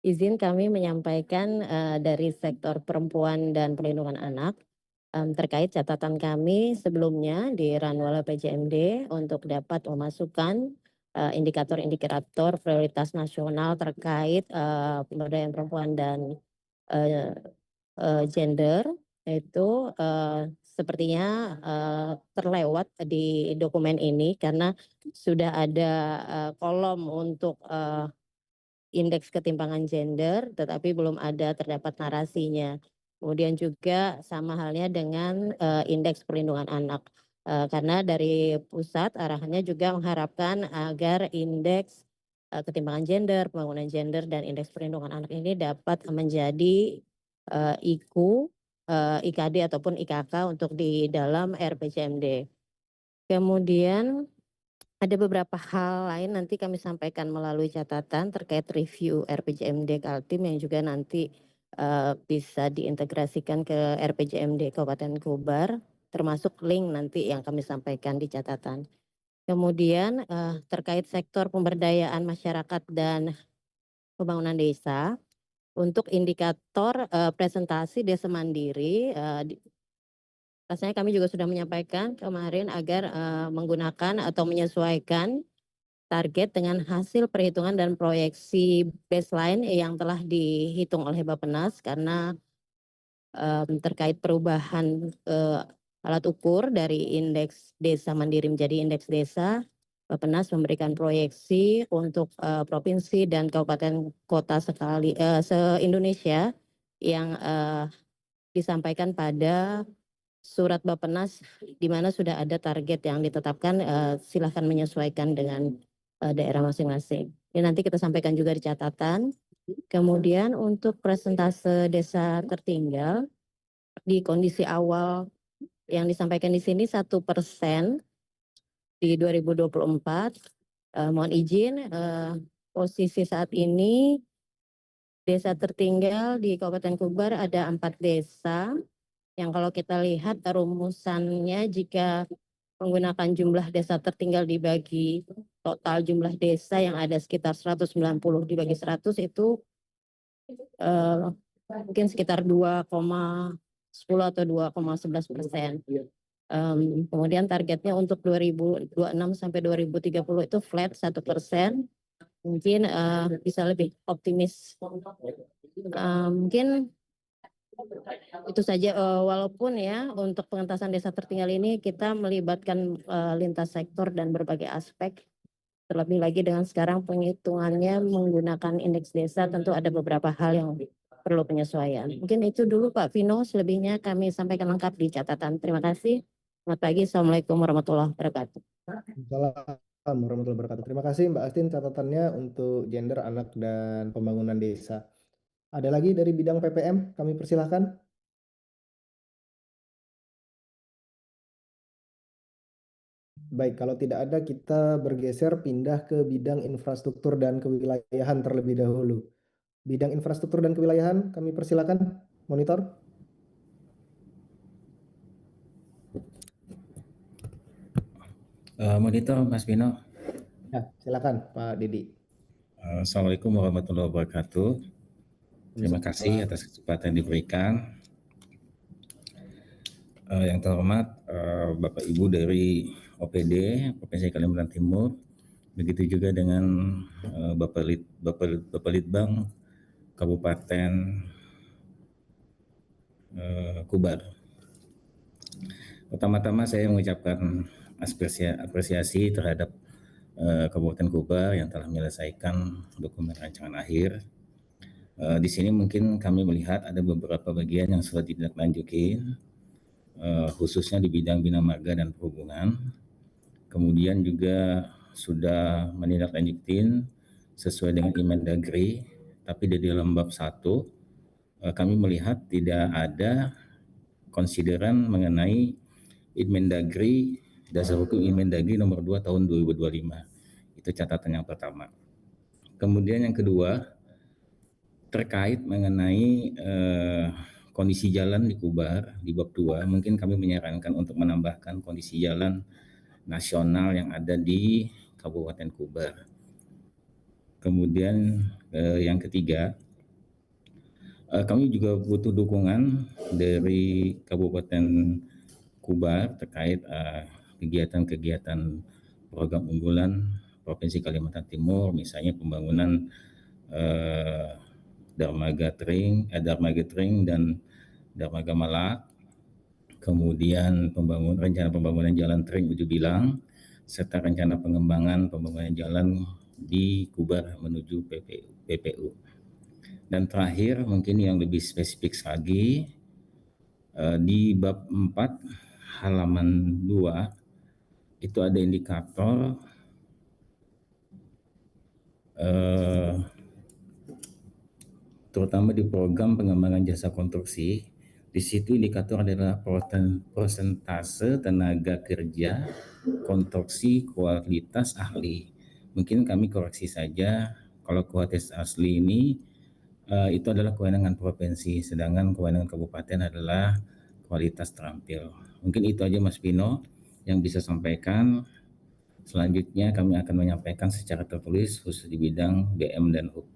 Izin kami menyampaikan dari sektor perempuan dan perlindungan anak terkait catatan kami sebelumnya di Ranwala PJMD untuk dapat memasukkan indikator-indikator prioritas nasional terkait pemberdayaan perempuan dan gender itu sepertinya terlewat di dokumen ini karena sudah ada kolom untuk indeks ketimpangan gender, tetapi belum ada terdapat narasinya. Kemudian juga sama halnya dengan indeks perlindungan anak. Karena dari pusat arahannya juga mengharapkan agar indeks ketimpangan gender, pembangunan gender, dan indeks perlindungan anak ini dapat menjadi IKU, IKD ataupun IKK untuk di dalam RPJMD. Kemudian ada beberapa hal lain nanti kami sampaikan melalui catatan terkait review RPJMD Kaltim yang juga nanti bisa diintegrasikan ke RPJMD Kabupaten Kobar, termasuk link nanti yang kami sampaikan di catatan. Kemudian terkait sektor pemberdayaan masyarakat dan pembangunan desa, untuk indikator presentasi desa mandiri, rasanya kami juga sudah menyampaikan kemarin agar menggunakan atau menyesuaikan target dengan hasil perhitungan dan proyeksi baseline yang telah dihitung oleh Bappenas karena terkait perubahan alat ukur dari indeks desa mandiri menjadi indeks desa, Bappenas memberikan proyeksi untuk provinsi dan kabupaten kota se-Indonesia yang disampaikan pada surat Bappenas di mana sudah ada target yang ditetapkan, silahkan menyesuaikan dengan daerah masing-masing. Ini nanti kita sampaikan juga di catatan. Kemudian untuk persentase desa tertinggal di kondisi awal yang disampaikan di sini 1% di 2024. Mohon izin posisi saat ini Desa tertinggal di Kabupaten Kubar ada 4 desa yang kalau kita lihat rumusannya jika menggunakan jumlah desa tertinggal dibagi total jumlah desa yang ada sekitar 190 dibagi 100 itu mungkin sekitar 2,10 atau 2,11%. Kemudian targetnya untuk 2026 sampai 2030 itu flat 1%. Mungkin bisa lebih optimis. Mungkin itu saja, walaupun ya untuk pengentasan desa tertinggal ini kita melibatkan lintas sektor dan berbagai aspek. Terlebih lagi dengan sekarang penghitungannya menggunakan indeks desa, tentu ada beberapa hal yang perlu penyesuaian. Mungkin itu dulu Pak Vino, selebihnya kami sampaikan lengkap di catatan. Terima kasih. Selamat pagi, Assalamualaikum warahmatullahi wabarakatuh. Assalamualaikum warahmatullahi wabarakatuh. Terima kasih Mbak Astin catatannya untuk gender, anak, dan pembangunan desa. Ada lagi dari bidang PPM, kami persilahkan. Baik, kalau tidak ada kita bergeser pindah ke bidang infrastruktur dan kewilayahan terlebih dahulu. Bidang infrastruktur dan kewilayahan kami persilakan. Monitor. Monitor Mas Bino. Ya, silakan Pak Didi. Assalamualaikum warahmatullahi wabarakatuh. Terima kasih atas kesempatan yang diberikan. Yang terhormat Bapak Ibu dari OPD Provinsi Kalimantan Timur, begitu juga dengan Bapak Litbang Kabupaten Kubar. Pertama-tama saya mengucapkan apresiasi terhadap Kabupaten Kubar yang telah menyelesaikan dokumen rancangan akhir. Di sini mungkin kami melihat ada beberapa bagian yang sudah ditindaklanjuti, khususnya di bidang bina marga dan perhubungan. Kemudian juga sudah menindaklanjutin sesuai dengan Inmendagri, tapi di dalam bab 1 kami melihat tidak ada konsideran mengenai Inmendagri, dasar hukum Inmendagri nomor 2 tahun 2025. Itu catatan yang pertama. Kemudian yang kedua, terkait mengenai kondisi jalan di Kubar di bab 2, mungkin kami menyarankan untuk menambahkan kondisi jalan nasional yang ada di Kabupaten Kubar. Kemudian yang ketiga, kami juga butuh dukungan dari Kabupaten Kubar terkait kegiatan-kegiatan program unggulan Provinsi Kalimantan Timur, misalnya pembangunan Dermaga Tring dan Dermaga Malak, kemudian rencana pembangunan jalan Tring Uju Bilang, serta rencana pengembangan pembangunan jalan di Kubar menuju PPU. Dan terakhir mungkin yang lebih spesifik lagi, di bab 4 halaman 2 itu ada indikator terutama di program pengembangan jasa konstruksi. Di situ indikator adalah persentase tenaga kerja konstruksi kualitas ahli. Mungkin kami koreksi saja, kalau kualitas asli ini itu adalah kewenangan provinsi, sedangkan kewenangan kabupaten adalah kualitas terampil. Mungkin itu aja Mas Pino yang bisa sampaikan. Selanjutnya kami akan menyampaikan secara tertulis khusus di bidang BM dan HUK.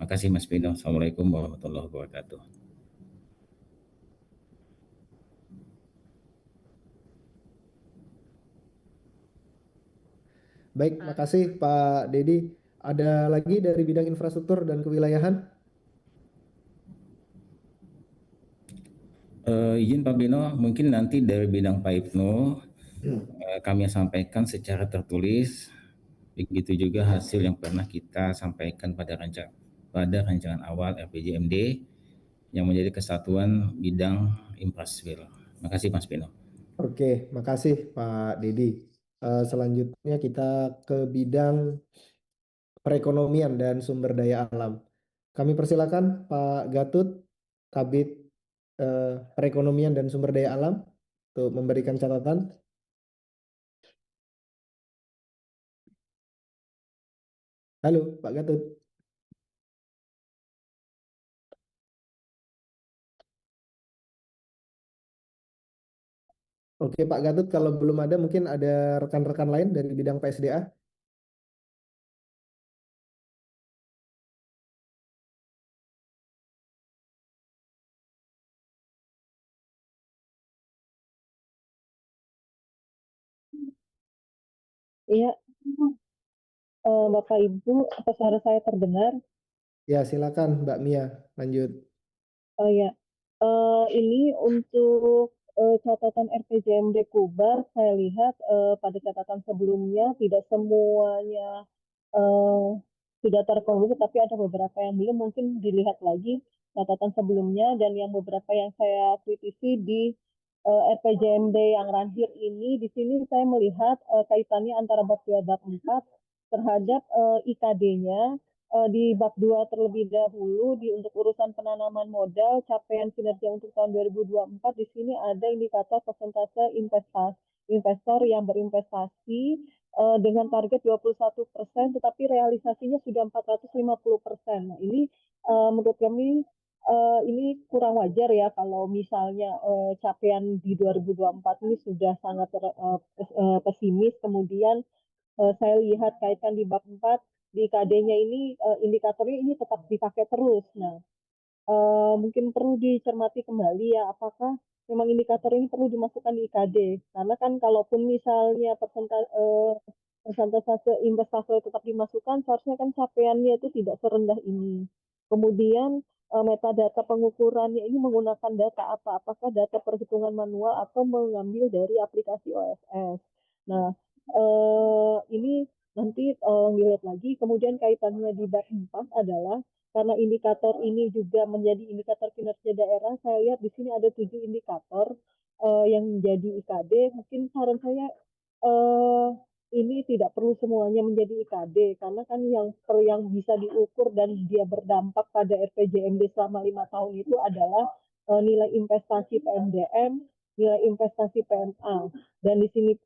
Makasih Mas Pino. Assalamualaikum warahmatullahi wabarakatuh. Baik, makasih Pak Dedi. Ada lagi dari bidang infrastruktur dan kewilayahan? Izin Pak Bino, mungkin nanti dari bidang Pak Ibnu kami sampaikan secara tertulis. Begitu juga hasil yang pernah kita sampaikan pada rancangan awal RPJMD yang menjadi kesatuan bidang infrastruktur. Makasih Mas Bino. Oke, makasih Pak Dedi. Selanjutnya kita ke bidang perekonomian dan sumber daya alam. Kami persilakan Pak Gatut, Kabid Perekonomian dan Sumber Daya Alam untuk memberikan catatan. Halo Pak Gatut. Oke Pak Gatut, kalau belum ada mungkin ada rekan-rekan lain dari bidang PSDA. Iya, Bapak Ibu, apa suara saya terdengar? Ya silakan Mbak Mia, lanjut. Oh ya, ini untuk catatan RPJMD Kubar, saya lihat pada catatan sebelumnya tidak semuanya eh, sudah terkonklusi, tapi ada beberapa yang belum. Mungkin dilihat lagi catatan sebelumnya dan yang beberapa yang saya kritisi di RPJMD yang terakhir ini. Di sini saya melihat kaitannya antara bab 2 bab 4 terhadap IKD-nya. Di bab 2 terlebih dahulu untuk urusan penanaman modal, capaian kinerja untuk tahun 2024 di sini ada indikator persentase investor yang berinvestasi dengan target 21%, tetapi realisasinya sudah 450%. Nah, ini menurut kami ini kurang wajar ya kalau misalnya capaian di 2024 ini sudah sangat pesimis, kemudian saya lihat kaitan di bab 4 di KD-nya ini indikatornya ini tetap dipakai terus. Nah, mungkin perlu dicermati kembali ya apakah memang indikator ini perlu dimasukkan di IKD, karena kan kalaupun misalnya persentase investasi tetap dimasukkan, seharusnya kan capaiannya itu tidak serendah ini. Kemudian metadata pengukurannya ini menggunakan data apa? Apakah data perhitungan manual atau mengambil dari aplikasi OSS? Nah, ini nanti dilihat lagi. Kemudian kaitannya di bab 4 adalah karena indikator ini juga menjadi indikator kinerja daerah, saya lihat di sini ada 7 indikator yang menjadi IKD. Mungkin saran saya ini tidak perlu semuanya menjadi IKD, karena kan yang bisa diukur dan dia berdampak pada RPJMD selama 5 tahun itu adalah nilai investasi PMDM, nilai investasi PMA. Dan di sini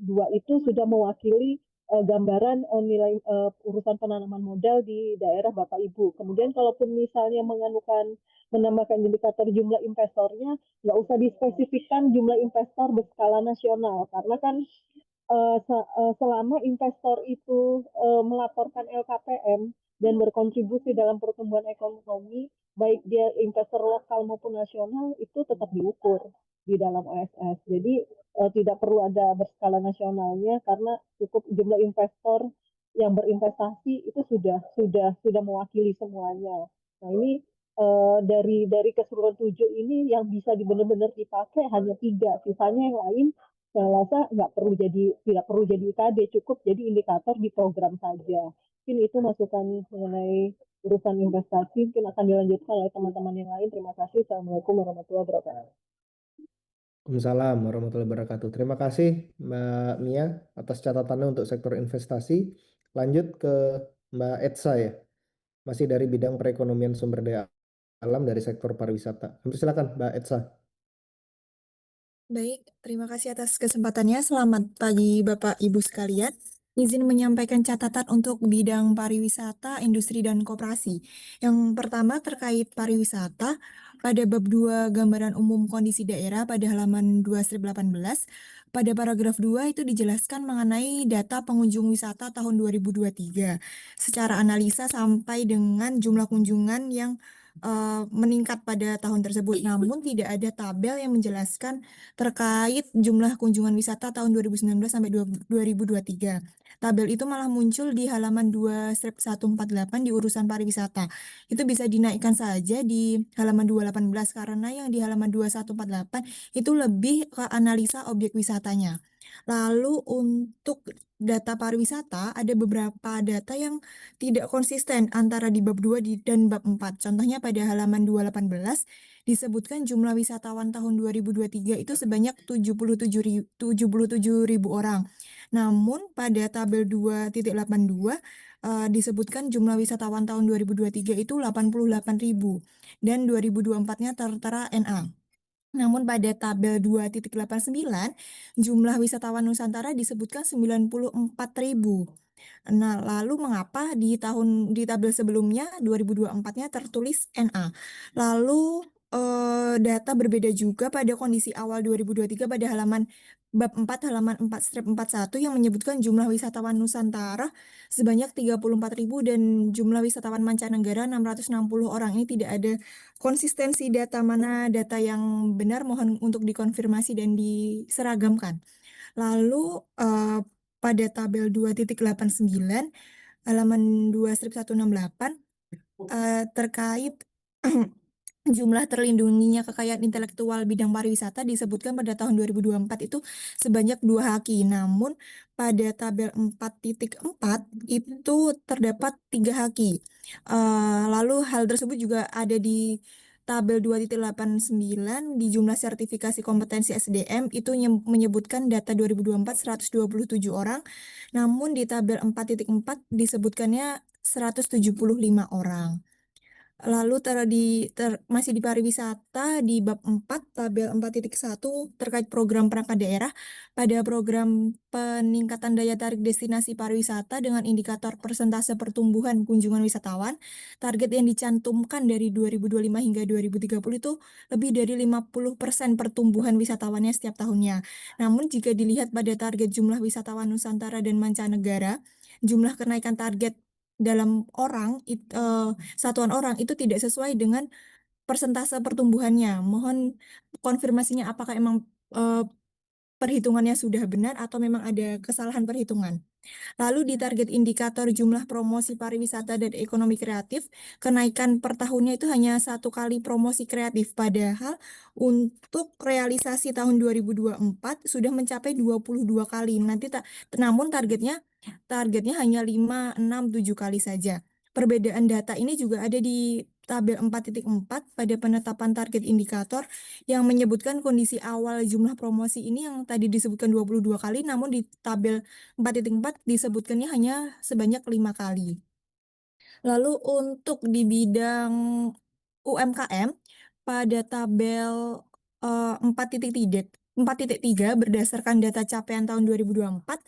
dua itu sudah mewakili gambaran nilai urusan penanaman modal di daerah Bapak Ibu. Kemudian kalaupun misalnya menambahkan indikator jumlah investornya, nggak usah dispesifikkan jumlah investor berskala nasional, karena kan selama investor itu melaporkan LKPM dan berkontribusi dalam pertumbuhan ekonomi, baik dia investor lokal maupun nasional, itu tetap diukur di dalam OSS. Jadi tidak perlu ada berskala nasionalnya, karena cukup jumlah investor yang berinvestasi itu sudah mewakili semuanya. Nah, ini dari keseluruhan 7 ini yang bisa benar-benar dipakai hanya 3, sisanya yang lain saya rasa tidak perlu jadi IKD, cukup jadi indikator di program saja. Mungkin itu masukan mengenai urusan investasi, mungkin akan dilanjutkan oleh teman-teman yang lain. Terima kasih. Assalamualaikum warahmatullahi wabarakatuh. Waalaikumsalam warahmatullahi wabarakatuh. Terima kasih Mbak Mia atas catatannya untuk sektor investasi. Lanjut ke Mbak Etsa ya, masih dari bidang perekonomian sumber daya alam dari sektor pariwisata. Silakan Mbak Etsa. Baik, terima kasih atas kesempatannya. Selamat pagi Bapak Ibu sekalian. Izin menyampaikan catatan untuk bidang pariwisata, industri, dan koperasi. Yang pertama terkait pariwisata, pada bab 2 gambaran umum kondisi daerah pada halaman 2/18, pada paragraf 2 itu dijelaskan mengenai data pengunjung wisata tahun 2023. Secara analisa sampai dengan jumlah kunjungan yang meningkat pada tahun tersebut. Namun tidak ada tabel yang menjelaskan terkait jumlah kunjungan wisata tahun 2019 sampai 2023. Tabel itu malah muncul di halaman 2/148 di urusan pariwisata. Itu bisa dinaikkan saja di halaman 218, karena yang di halaman 2148 itu lebih ke analisa objek wisatanya. Lalu untuk data pariwisata ada beberapa data yang tidak konsisten antara di bab 2 dan bab 4. Contohnya pada halaman 218 disebutkan jumlah wisatawan tahun 2023 itu sebanyak 77.000 orang. Namun pada tabel 2.82 disebutkan jumlah wisatawan tahun 2023 itu 88.000 dan 2024-nya tertera NA. Namun pada tabel 2.89 jumlah wisatawan Nusantara disebutkan 94.000. Nah, lalu mengapa di tabel sebelumnya 2024-nya tertulis NA? Lalu data berbeda juga pada kondisi awal 2023 pada halaman bab 4 halaman 4/41 yang menyebutkan jumlah wisatawan Nusantara sebanyak 34.000 dan jumlah wisatawan mancanegara 660 orang. Ini tidak ada konsistensi data, mana data yang benar, mohon untuk dikonfirmasi dan diseragamkan. Lalu pada tabel 2.89 halaman 2/168 terkait jumlah terlindunginya kekayaan intelektual bidang pariwisata disebutkan pada tahun 2024 itu sebanyak 2 haki. Namun pada tabel 4.4 itu terdapat 3 haki. Lalu hal tersebut juga ada di tabel 2.89 di jumlah sertifikasi kompetensi SDM itu menyebutkan data 2024 127 orang. Namun di tabel 4.4 disebutkannya 175 orang. Lalu masih di pariwisata di bab 4 tabel 4.1 terkait program perangkat daerah. Pada program peningkatan daya tarik destinasi pariwisata dengan indikator persentase pertumbuhan kunjungan wisatawan, target yang dicantumkan dari 2025 hingga 2030 itu lebih dari 50% pertumbuhan wisatawannya setiap tahunnya. Namun jika dilihat pada target jumlah wisatawan Nusantara dan mancanegara, jumlah kenaikan target dalam satuan orang itu tidak sesuai dengan persentase pertumbuhannya. Mohon konfirmasinya apakah emang perhitungannya sudah benar atau memang ada kesalahan perhitungan. Lalu di target indikator jumlah promosi pariwisata dan ekonomi kreatif, kenaikan per tahunnya itu hanya 1 kali promosi kreatif. Padahal untuk realisasi tahun 2024 sudah mencapai 22 kali. Namun targetnya hanya 5, 6, 7 kali saja. Perbedaan data ini juga ada di tabel 4.4 pada penetapan target indikator yang menyebutkan kondisi awal jumlah promosi ini yang tadi disebutkan 22 kali, namun di tabel 4.4 disebutkannya hanya sebanyak 5 kali. Lalu untuk di bidang UMKM pada tabel 4.3 berdasarkan data capaian tahun 2024,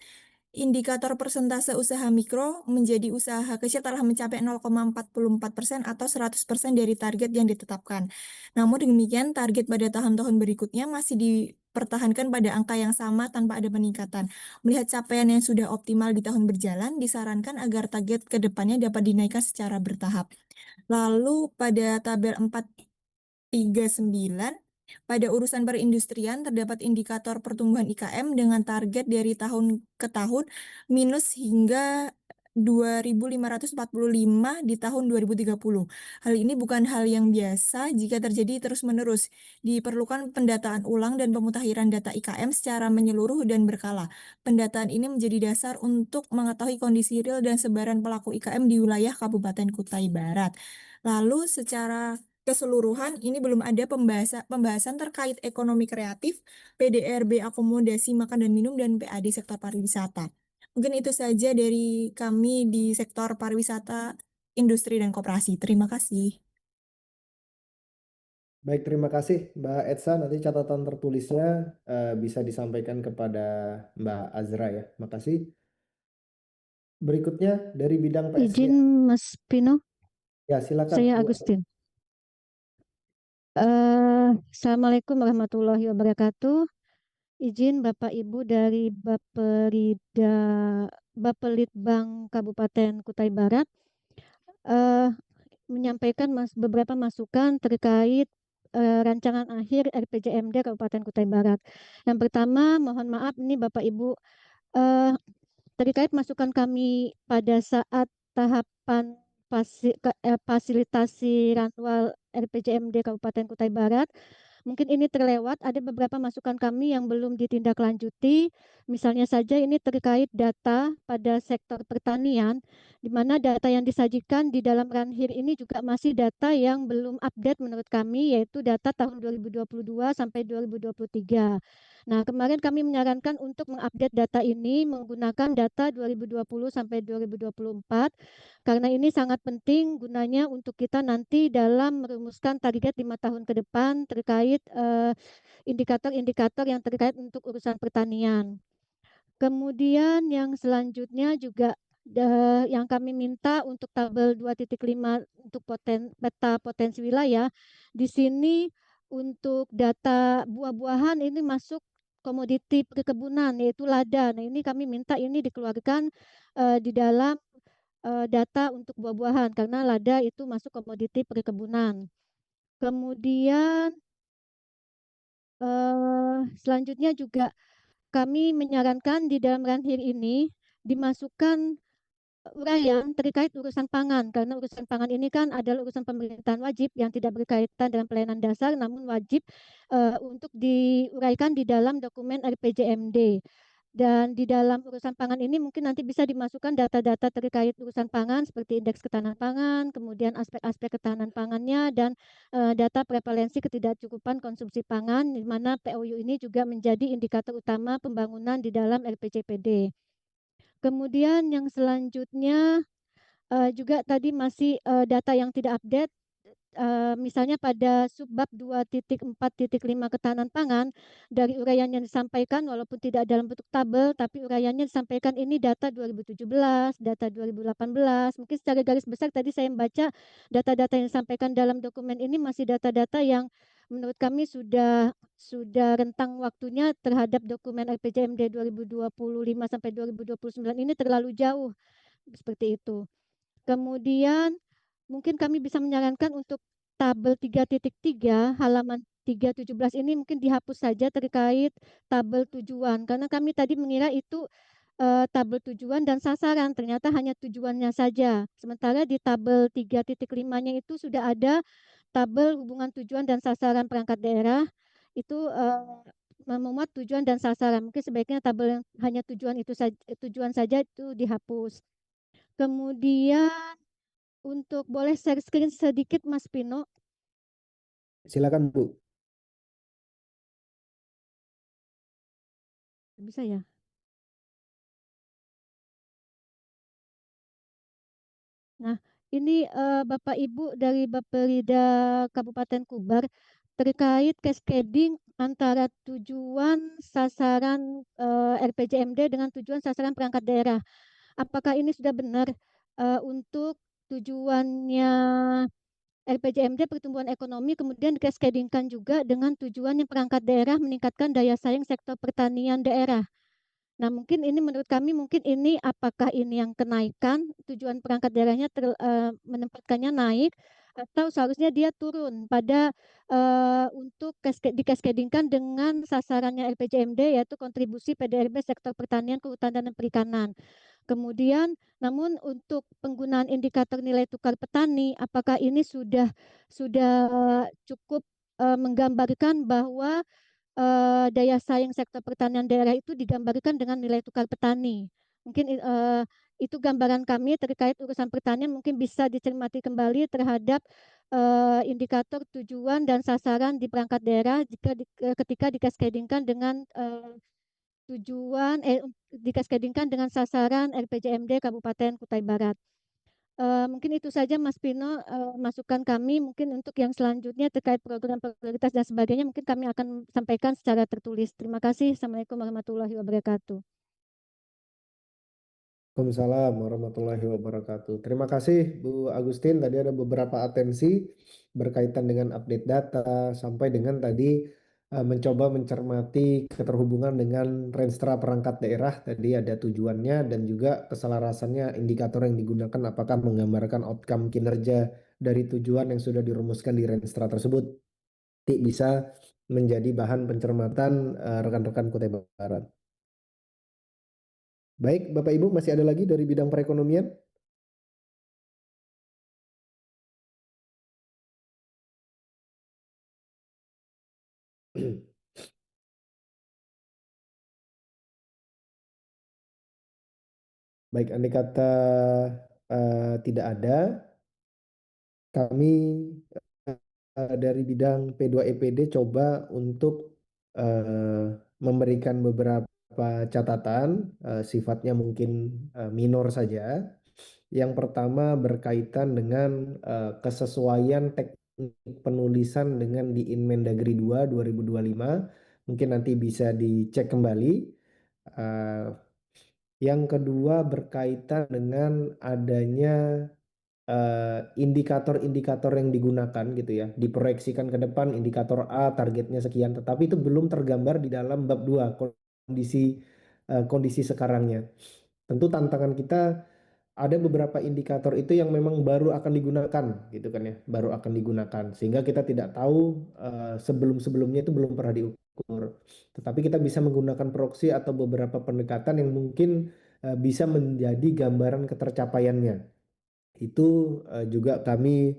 indikator persentase usaha mikro menjadi usaha kecil telah mencapai 0,44% atau 100% dari target yang ditetapkan. Namun demikian, target pada tahun-tahun berikutnya masih dipertahankan pada angka yang sama tanpa ada peningkatan. Melihat capaian yang sudah optimal di tahun berjalan, disarankan agar target ke depannya dapat dinaikkan secara bertahap. Lalu pada tabel 4.39, pada urusan perindustrian terdapat indikator pertumbuhan IKM dengan target dari tahun ke tahun minus hingga 2.545 di tahun 2030. Hal ini bukan hal yang biasa jika terjadi terus-menerus. Diperlukan pendataan ulang dan pemutakhiran data IKM secara menyeluruh dan berkala. Pendataan ini menjadi dasar untuk mengetahui kondisi real dan sebaran pelaku IKM di wilayah Kabupaten Kutai Barat. Lalu secara keseluruhan ini belum ada pembahasan terkait ekonomi kreatif, PDRB akomodasi makan dan minum, dan PAD sektor pariwisata. Mungkin itu saja dari kami di sektor pariwisata, industri, dan koperasi. Terima kasih. Baik, terima kasih Mbak Etsa. Nanti catatan tertulisnya bisa disampaikan kepada Mbak Azra ya. Makasih. Berikutnya dari bidang PSDA. Izin Mas Pino, Ya, silakan. saya Agustin. Assalamualaikum warahmatullahi wabarakatuh. Izin Bapak Ibu dari Bapelitbang Kabupaten Kutai Barat menyampaikan beberapa masukan terkait rancangan akhir RPJMD Kabupaten Kutai Barat. Yang pertama, mohon maaf ini Bapak Ibu terkait masukan kami pada saat tahapan fasilitasi ranwal RPJMD Kabupaten Kutai Barat. Mungkin ini terlewat, ada beberapa masukan kami yang belum ditindaklanjuti. Misalnya saja ini terkait data pada sektor pertanian, di mana data yang disajikan di dalam ranhir ini juga masih data yang belum update menurut kami, yaitu data tahun 2022 sampai 2023. Nah, kemarin kami menyarankan untuk mengupdate data ini menggunakan data 2020 sampai 2024, karena ini sangat penting gunanya untuk kita nanti dalam merumuskan target 5 tahun ke depan terkait indikator-indikator yang terkait untuk urusan pertanian. Kemudian yang selanjutnya juga yang kami minta untuk tabel 2.5 untuk peta potensi wilayah. Di sini untuk data buah-buahan ini masuk komoditi perkebunan yaitu lada. Nah, ini kami minta ini dikeluarkan di dalam data untuk buah-buahan karena lada itu masuk komoditi perkebunan. Kemudian selanjutnya juga kami menyarankan di dalam ranhir ini dimasukkan uraian terkait urusan pangan karena urusan pangan ini kan adalah urusan pemerintahan wajib yang tidak berkaitan dengan pelayanan dasar namun wajib untuk diuraikan di dalam dokumen RPJMD. Dan di dalam urusan pangan ini mungkin nanti bisa dimasukkan data-data terkait urusan pangan seperti indeks ketahanan pangan, kemudian aspek-aspek ketahanan pangannya dan data prevalensi ketidakcukupan konsumsi pangan di mana POU ini juga menjadi indikator utama pembangunan di dalam RPJPD. Kemudian yang selanjutnya juga tadi masih data yang tidak update. Misalnya pada subbab 2.4.5 ketahanan pangan dari uraian yang disampaikan walaupun tidak dalam bentuk tabel tapi uraiannya disampaikan ini data 2017, data 2018. Mungkin secara garis besar tadi saya membaca data-data yang disampaikan dalam dokumen ini masih data-data yang menurut kami sudah rentang waktunya terhadap dokumen RPJMD 2025 sampai 2029 ini terlalu jauh seperti itu. Kemudian mungkin kami bisa menyarankan untuk tabel 3.3 halaman 317 ini mungkin dihapus saja terkait tabel tujuan karena kami tadi mengira itu tabel tujuan dan sasaran ternyata hanya tujuannya saja. Sementara di tabel 3.5-nya itu sudah ada tabel hubungan tujuan dan sasaran perangkat daerah itu memuat tujuan dan sasaran. Mungkin sebaiknya tabel yang hanya tujuan saja itu dihapus. Kemudian untuk boleh share screen sedikit Mas Pino. Silakan Bu. Bisa ya? Nah, ini Bapak Ibu dari Bapelida Kabupaten Kubar terkait cascading antara tujuan sasaran RPJMD dengan tujuan sasaran perangkat daerah. Apakah ini sudah benar untuk tujuannya RPJMD pertumbuhan ekonomi kemudian dikascadingkan juga dengan tujuannya perangkat daerah meningkatkan daya saing sektor pertanian daerah. Nah, mungkin ini menurut kami mungkin ini apakah ini yang kenaikan tujuan perangkat daerahnya menempatkannya naik atau seharusnya dia turun pada untuk dikascadingkan dengan sasarannya RPJMD yaitu kontribusi PDRB sektor pertanian, kehutanan dan perikanan. Kemudian, namun untuk penggunaan indikator nilai tukar petani, apakah ini sudah cukup menggambarkan bahwa daya saing sektor pertanian daerah itu digambarkan dengan nilai tukar petani. Mungkin itu gambaran kami terkait urusan pertanian mungkin bisa dicermati kembali terhadap indikator tujuan dan sasaran di perangkat daerah ketika dikascadingkan dengan dikascadingkan dengan sasaran RPJMD Kabupaten Kutai Barat. Mungkin itu saja Mas Pino masukan kami mungkin untuk yang selanjutnya terkait program prioritas dan sebagainya mungkin kami akan sampaikan secara tertulis. Terima kasih. Assalamualaikum warahmatullahi wabarakatuh. Waalaikumsalam warahmatullahi wabarakatuh. Terima kasih Bu Agustin. Tadi ada beberapa atensi berkaitan dengan update data sampai dengan tadi mencoba mencermati keterhubungan dengan renstra perangkat daerah. Tadi ada tujuannya dan juga keselarasannya indikator yang digunakan apakah menggambarkan outcome kinerja dari tujuan yang sudah dirumuskan di renstra tersebut. Bisa menjadi bahan pencermatan rekan-rekan Kutai Barat. Baik, Bapak Ibu masih ada lagi dari bidang perekonomian? Baik, andai kata tidak ada, kami dari bidang P2EPD coba untuk memberikan beberapa catatan, sifatnya mungkin minor saja. Yang pertama berkaitan dengan kesesuaian teknik penulisan dengan di Inmendagri 2 2025. Mungkin nanti bisa dicek kembali. Yang kedua berkaitan dengan adanya indikator-indikator yang digunakan gitu ya, diproyeksikan ke depan indikator A targetnya sekian, tetapi itu belum tergambar di dalam bab 2 kondisi sekarangnya. Tentu tantangan kita ada beberapa indikator itu yang memang baru akan digunakan gitu kan ya, baru akan digunakan sehingga kita tidak tahu sebelum-sebelumnya itu belum pernah diukur. Tetapi kita bisa menggunakan proxy atau beberapa pendekatan yang mungkin bisa menjadi gambaran ketercapaiannya. Itu juga kami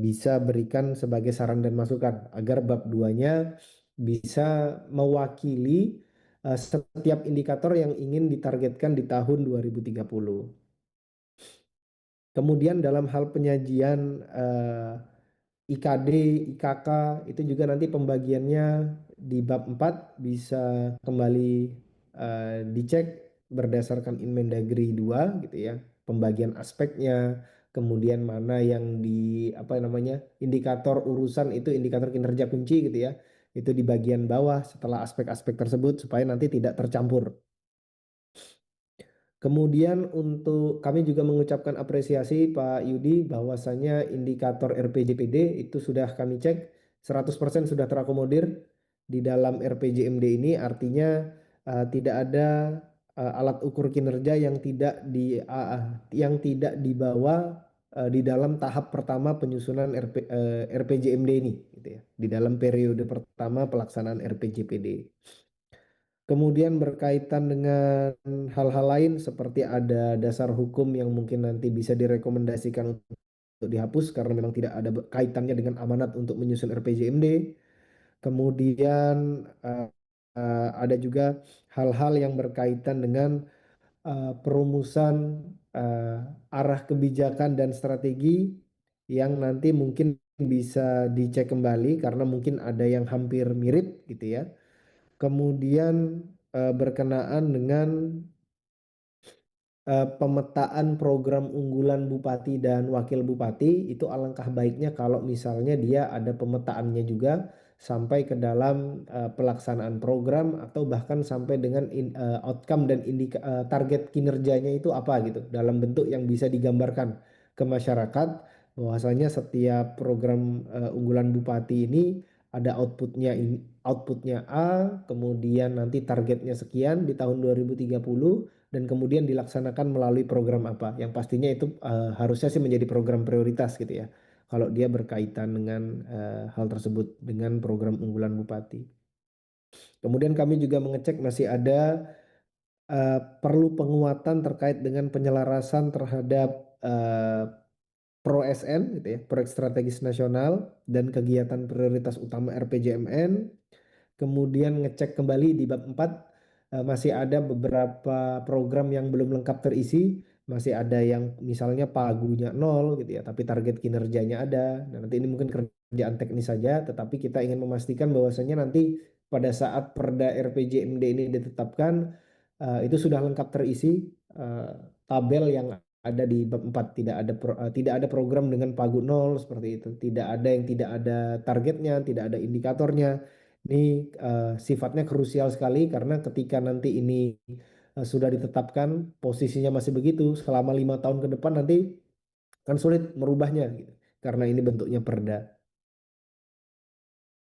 bisa berikan sebagai saran dan masukan agar bab 2-nya bisa mewakili setiap indikator yang ingin ditargetkan di tahun 2030. Kemudian dalam hal penyajian IKD, IKK itu juga nanti pembagiannya di bab 4 bisa kembali dicek berdasarkan Inmendagri 2 gitu ya. Pembagian aspeknya, kemudian mana yang indikator urusan itu indikator kinerja kunci gitu ya. Itu di bagian bawah setelah aspek-aspek tersebut supaya nanti tidak tercampur. Kemudian untuk kami juga mengucapkan apresiasi Pak Yudi bahwasanya indikator RPJPD itu sudah kami cek 100% sudah terakomodir di dalam RPJMD ini, artinya tidak ada alat ukur kinerja yang tidak dibawa di dalam tahap pertama penyusunan RPJMD ini gitu ya, di dalam periode pertama pelaksanaan RPJPD. Kemudian berkaitan dengan hal-hal lain seperti ada dasar hukum yang mungkin nanti bisa direkomendasikan untuk dihapus karena memang tidak ada kaitannya dengan amanat untuk menyusun RPJMD. Kemudian ada juga hal-hal yang berkaitan dengan perumusan arah kebijakan dan strategi yang nanti mungkin bisa dicek kembali karena mungkin ada yang hampir mirip gitu ya. Kemudian berkenaan dengan pemetaan program unggulan bupati dan wakil bupati, itu alangkah baiknya kalau misalnya dia ada pemetaannya juga sampai ke dalam pelaksanaan program atau bahkan sampai dengan outcome dan target kinerjanya itu apa gitu dalam bentuk yang bisa digambarkan ke masyarakat bahwasanya setiap program unggulan bupati ini ada outputnya A, kemudian nanti targetnya sekian di tahun 2030 dan kemudian dilaksanakan melalui program apa. Yang pastinya itu harusnya sih menjadi program prioritas gitu ya. Kalau dia berkaitan dengan hal tersebut dengan program unggulan bupati. Kemudian kami juga mengecek masih ada perlu penguatan terkait dengan penyelarasan terhadap Pro SN gitu ya, proyek strategis nasional dan kegiatan prioritas utama RPJMN. Kemudian ngecek kembali di bab 4 masih ada beberapa program yang belum lengkap terisi, masih ada yang misalnya pagunya 0 gitu ya, tapi target kinerjanya ada. Nah, nanti ini mungkin kerjaan teknis saja, tetapi kita ingin memastikan bahwasanya nanti pada saat Perda RPJMD ini ditetapkan itu sudah lengkap terisi tabel yang ada di bab 4, tidak ada program dengan pagu 0 seperti itu, tidak ada yang tidak ada targetnya, tidak ada indikatornya. Ini sifatnya krusial sekali karena ketika nanti ini sudah ditetapkan posisinya masih begitu selama 5 tahun ke depan nanti kan sulit merubahnya gitu karena ini bentuknya perda.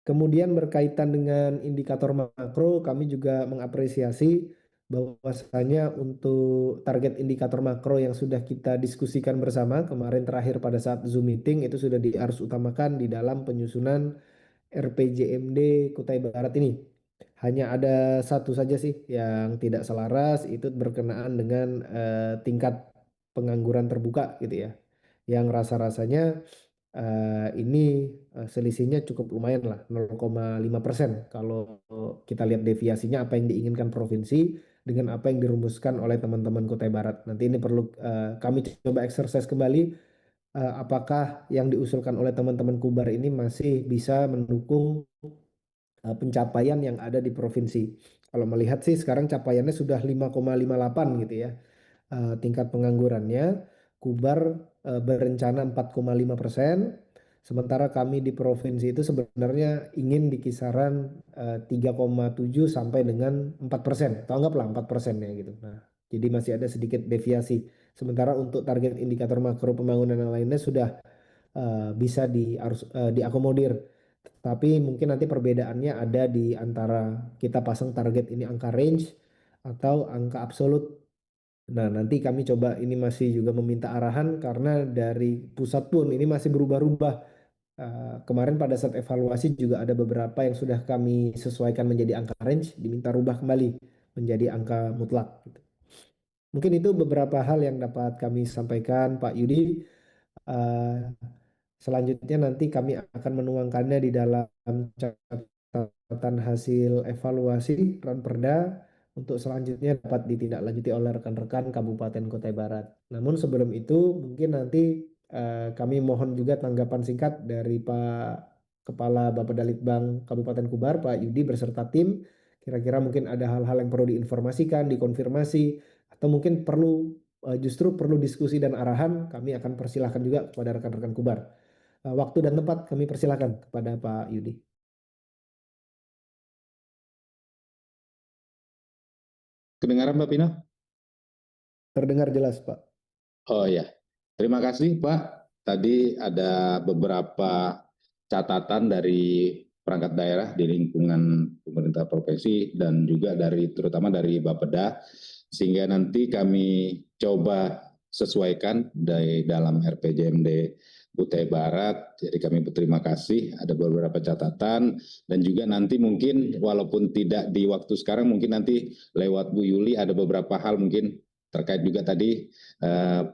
Kemudian berkaitan dengan indikator makro, kami juga mengapresiasi bahwasanya untuk target indikator makro yang sudah kita diskusikan bersama kemarin terakhir pada saat Zoom meeting itu sudah harus utamakan di dalam penyusunan RPJMD Kutai Barat ini. Hanya ada satu saja sih yang tidak selaras, itu berkenaan dengan tingkat pengangguran terbuka gitu ya. Yang rasa-rasanya ini selisihnya cukup lumayan lah 0,5% kalau kita lihat deviasinya apa yang diinginkan provinsi dengan apa yang dirumuskan oleh teman-teman Kutai Barat. Nanti ini perlu kami coba exercise kembali apakah yang diusulkan oleh teman-teman Kubar ini masih bisa mendukung pencapaian yang ada di provinsi. Kalau melihat sih sekarang capaiannya sudah 5,58 gitu ya. Tingkat penganggurannya Kubar berencana 4,5%, sementara kami di provinsi itu sebenarnya ingin di kisaran 3,7 sampai dengan 4%, atau anggaplah 4% ya gitu. Nah, Jadi masih ada sedikit deviasi. Sementara untuk target indikator makro pembangunan yang lainnya sudah bisa diakomodir. Tapi mungkin nanti perbedaannya ada di antara kita pasang target ini angka range atau angka absolut. Nah, nanti kami coba ini masih juga meminta arahan karena dari pusat pun ini masih berubah-ubah. Kemarin pada saat evaluasi juga ada beberapa yang sudah kami sesuaikan menjadi angka range, diminta rubah kembali menjadi angka mutlak, gitu. Mungkin itu beberapa hal yang dapat kami sampaikan, Pak Yudi. Selanjutnya nanti kami akan menuangkannya di dalam catatan hasil evaluasi Ranperda untuk selanjutnya dapat ditindaklanjuti oleh rekan-rekan Kabupaten Kutai Barat. Namun sebelum itu mungkin nanti kami mohon juga tanggapan singkat dari Pak Kepala Bapeda Litbang Kabupaten Kubar, Pak Yudi beserta tim. Kira-kira mungkin ada hal-hal yang perlu diinformasikan, dikonfirmasi, atau mungkin justru perlu diskusi dan arahan. Kami akan persilahkan juga kepada rekan-rekan Kubar. Waktu dan tempat kami persilahkan kepada Pak Yudi. Kedengaran Pak Pino? Terdengar jelas, Pak. Oh ya, terima kasih Pak. Tadi ada beberapa catatan dari perangkat daerah di lingkungan pemerintah provinsi dan juga terutama dari Bapeda, sehingga nanti kami coba sesuaikan dari dalam RPJMD Kutai Barat. Jadi kami berterima kasih, ada beberapa catatan dan juga nanti mungkin walaupun tidak di waktu sekarang, mungkin nanti lewat Bu Yuli ada beberapa hal mungkin terkait juga tadi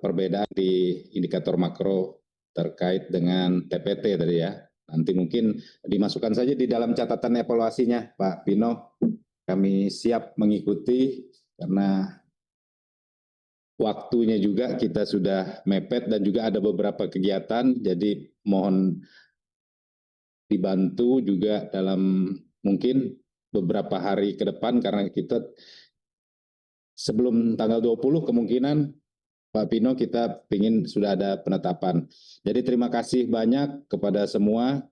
perbedaan di indikator makro terkait dengan TPT tadi ya. Nanti mungkin dimasukkan saja di dalam catatan evaluasinya Pak Pino. Kami siap mengikuti karena waktunya juga kita sudah mepet dan juga ada beberapa kegiatan, jadi mohon dibantu juga dalam mungkin beberapa hari ke depan karena kita sebelum tanggal 20 kemungkinan Pak Pino kita ingin sudah ada penetapan. Jadi terima kasih banyak kepada semua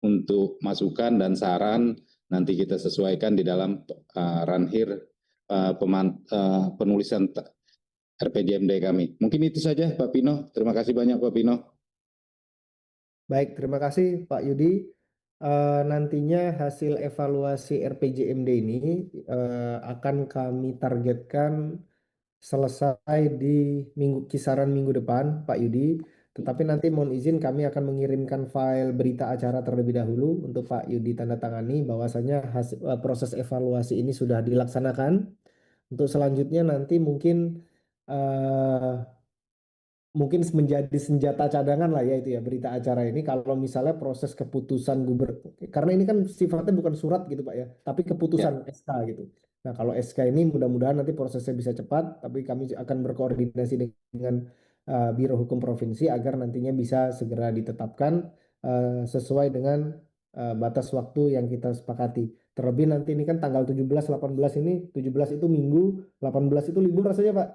untuk masukan dan saran, nanti kita sesuaikan di dalam ranhir penulisan RPJMD kami. Mungkin itu saja Pak Pino. Terima kasih banyak Pak Pino. Baik, terima kasih Pak Yudi. Nantinya hasil evaluasi RPJMD ini akan kami targetkan selesai di kisaran minggu depan, Pak Yudi. Tetapi nanti mohon izin kami akan mengirimkan file berita acara terlebih dahulu untuk Pak Yudi tanda tangani bahwasanya proses evaluasi ini sudah dilaksanakan. Untuk selanjutnya nanti mungkin menjadi senjata cadangan lah ya itu ya berita acara ini kalau misalnya proses keputusan gubernur, karena ini kan sifatnya bukan surat gitu Pak ya, tapi keputusan SK gitu. Nah kalau SK ini mudah-mudahan nanti prosesnya bisa cepat, tapi kami akan berkoordinasi dengan Biro Hukum Provinsi agar nantinya bisa segera ditetapkan sesuai dengan batas waktu yang kita sepakati. Terlebih nanti ini kan tanggal 17, 18 ini, 17 itu Minggu, 18 itu libur rasanya Pak.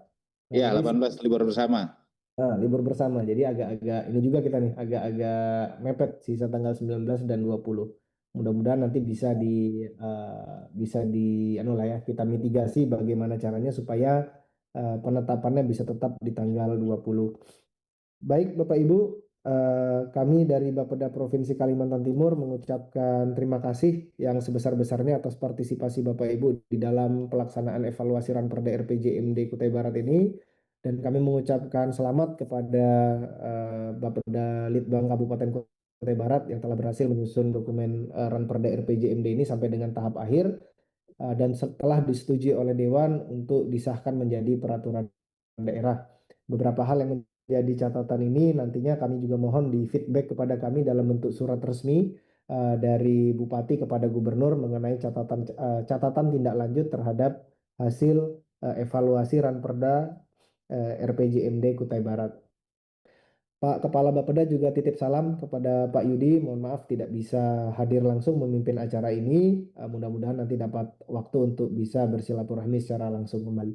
Ya, 18 libur bersama. Nah, libur bersama. Jadi agak-agak ini juga kita nih agak-agak mepet sisa tanggal 19 dan 20. Mudah-mudahan nanti bisa anu lah ya, kita mitigasi bagaimana caranya supaya penetapannya bisa tetap di tanggal 20. Baik Bapak Ibu, kami dari Bapeda Provinsi Kalimantan Timur mengucapkan terima kasih yang sebesar-besarnya atas partisipasi Bapak Ibu di dalam pelaksanaan evaluasi Ranperda RPJMD Kutai Barat ini. Dan kami mengucapkan selamat kepada Bapeda Litbang Kabupaten Kutai Barat yang telah berhasil menyusun dokumen Ranperda RPJMD ini sampai dengan tahap akhir dan setelah disetujui oleh Dewan untuk disahkan menjadi peraturan daerah. Beberapa hal yang menjadi catatan ini nantinya kami juga mohon di feedback kepada kami dalam bentuk surat resmi dari Bupati kepada Gubernur mengenai catatan tindak lanjut terhadap hasil evaluasi Ranperda RPJMD Kutai Barat. Pak Kepala Bapeda juga titip salam kepada Pak Yudi. Mohon maaf tidak bisa hadir langsung memimpin acara ini. Mudah-mudahan nanti dapat waktu untuk bisa bersilaturahmi secara langsung kembali.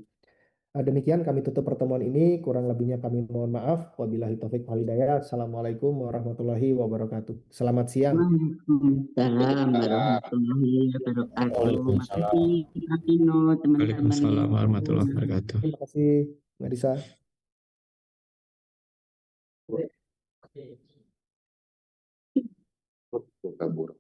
Demikian kami tutup pertemuan ini. Kurang lebihnya kami mohon maaf. Wabillahi taufik wal hidayah. Assalamualaikum warahmatullahi wabarakatuh. Selamat siang. Waalaikumsalam warahmatullahi wabarakatuh. Waalaikumsalam. Makasih Kak Pino, teman-teman. Waalaikumsalam warahmatullahi wabarakatuh. Terima kasih, Mbak Disa. Kabur.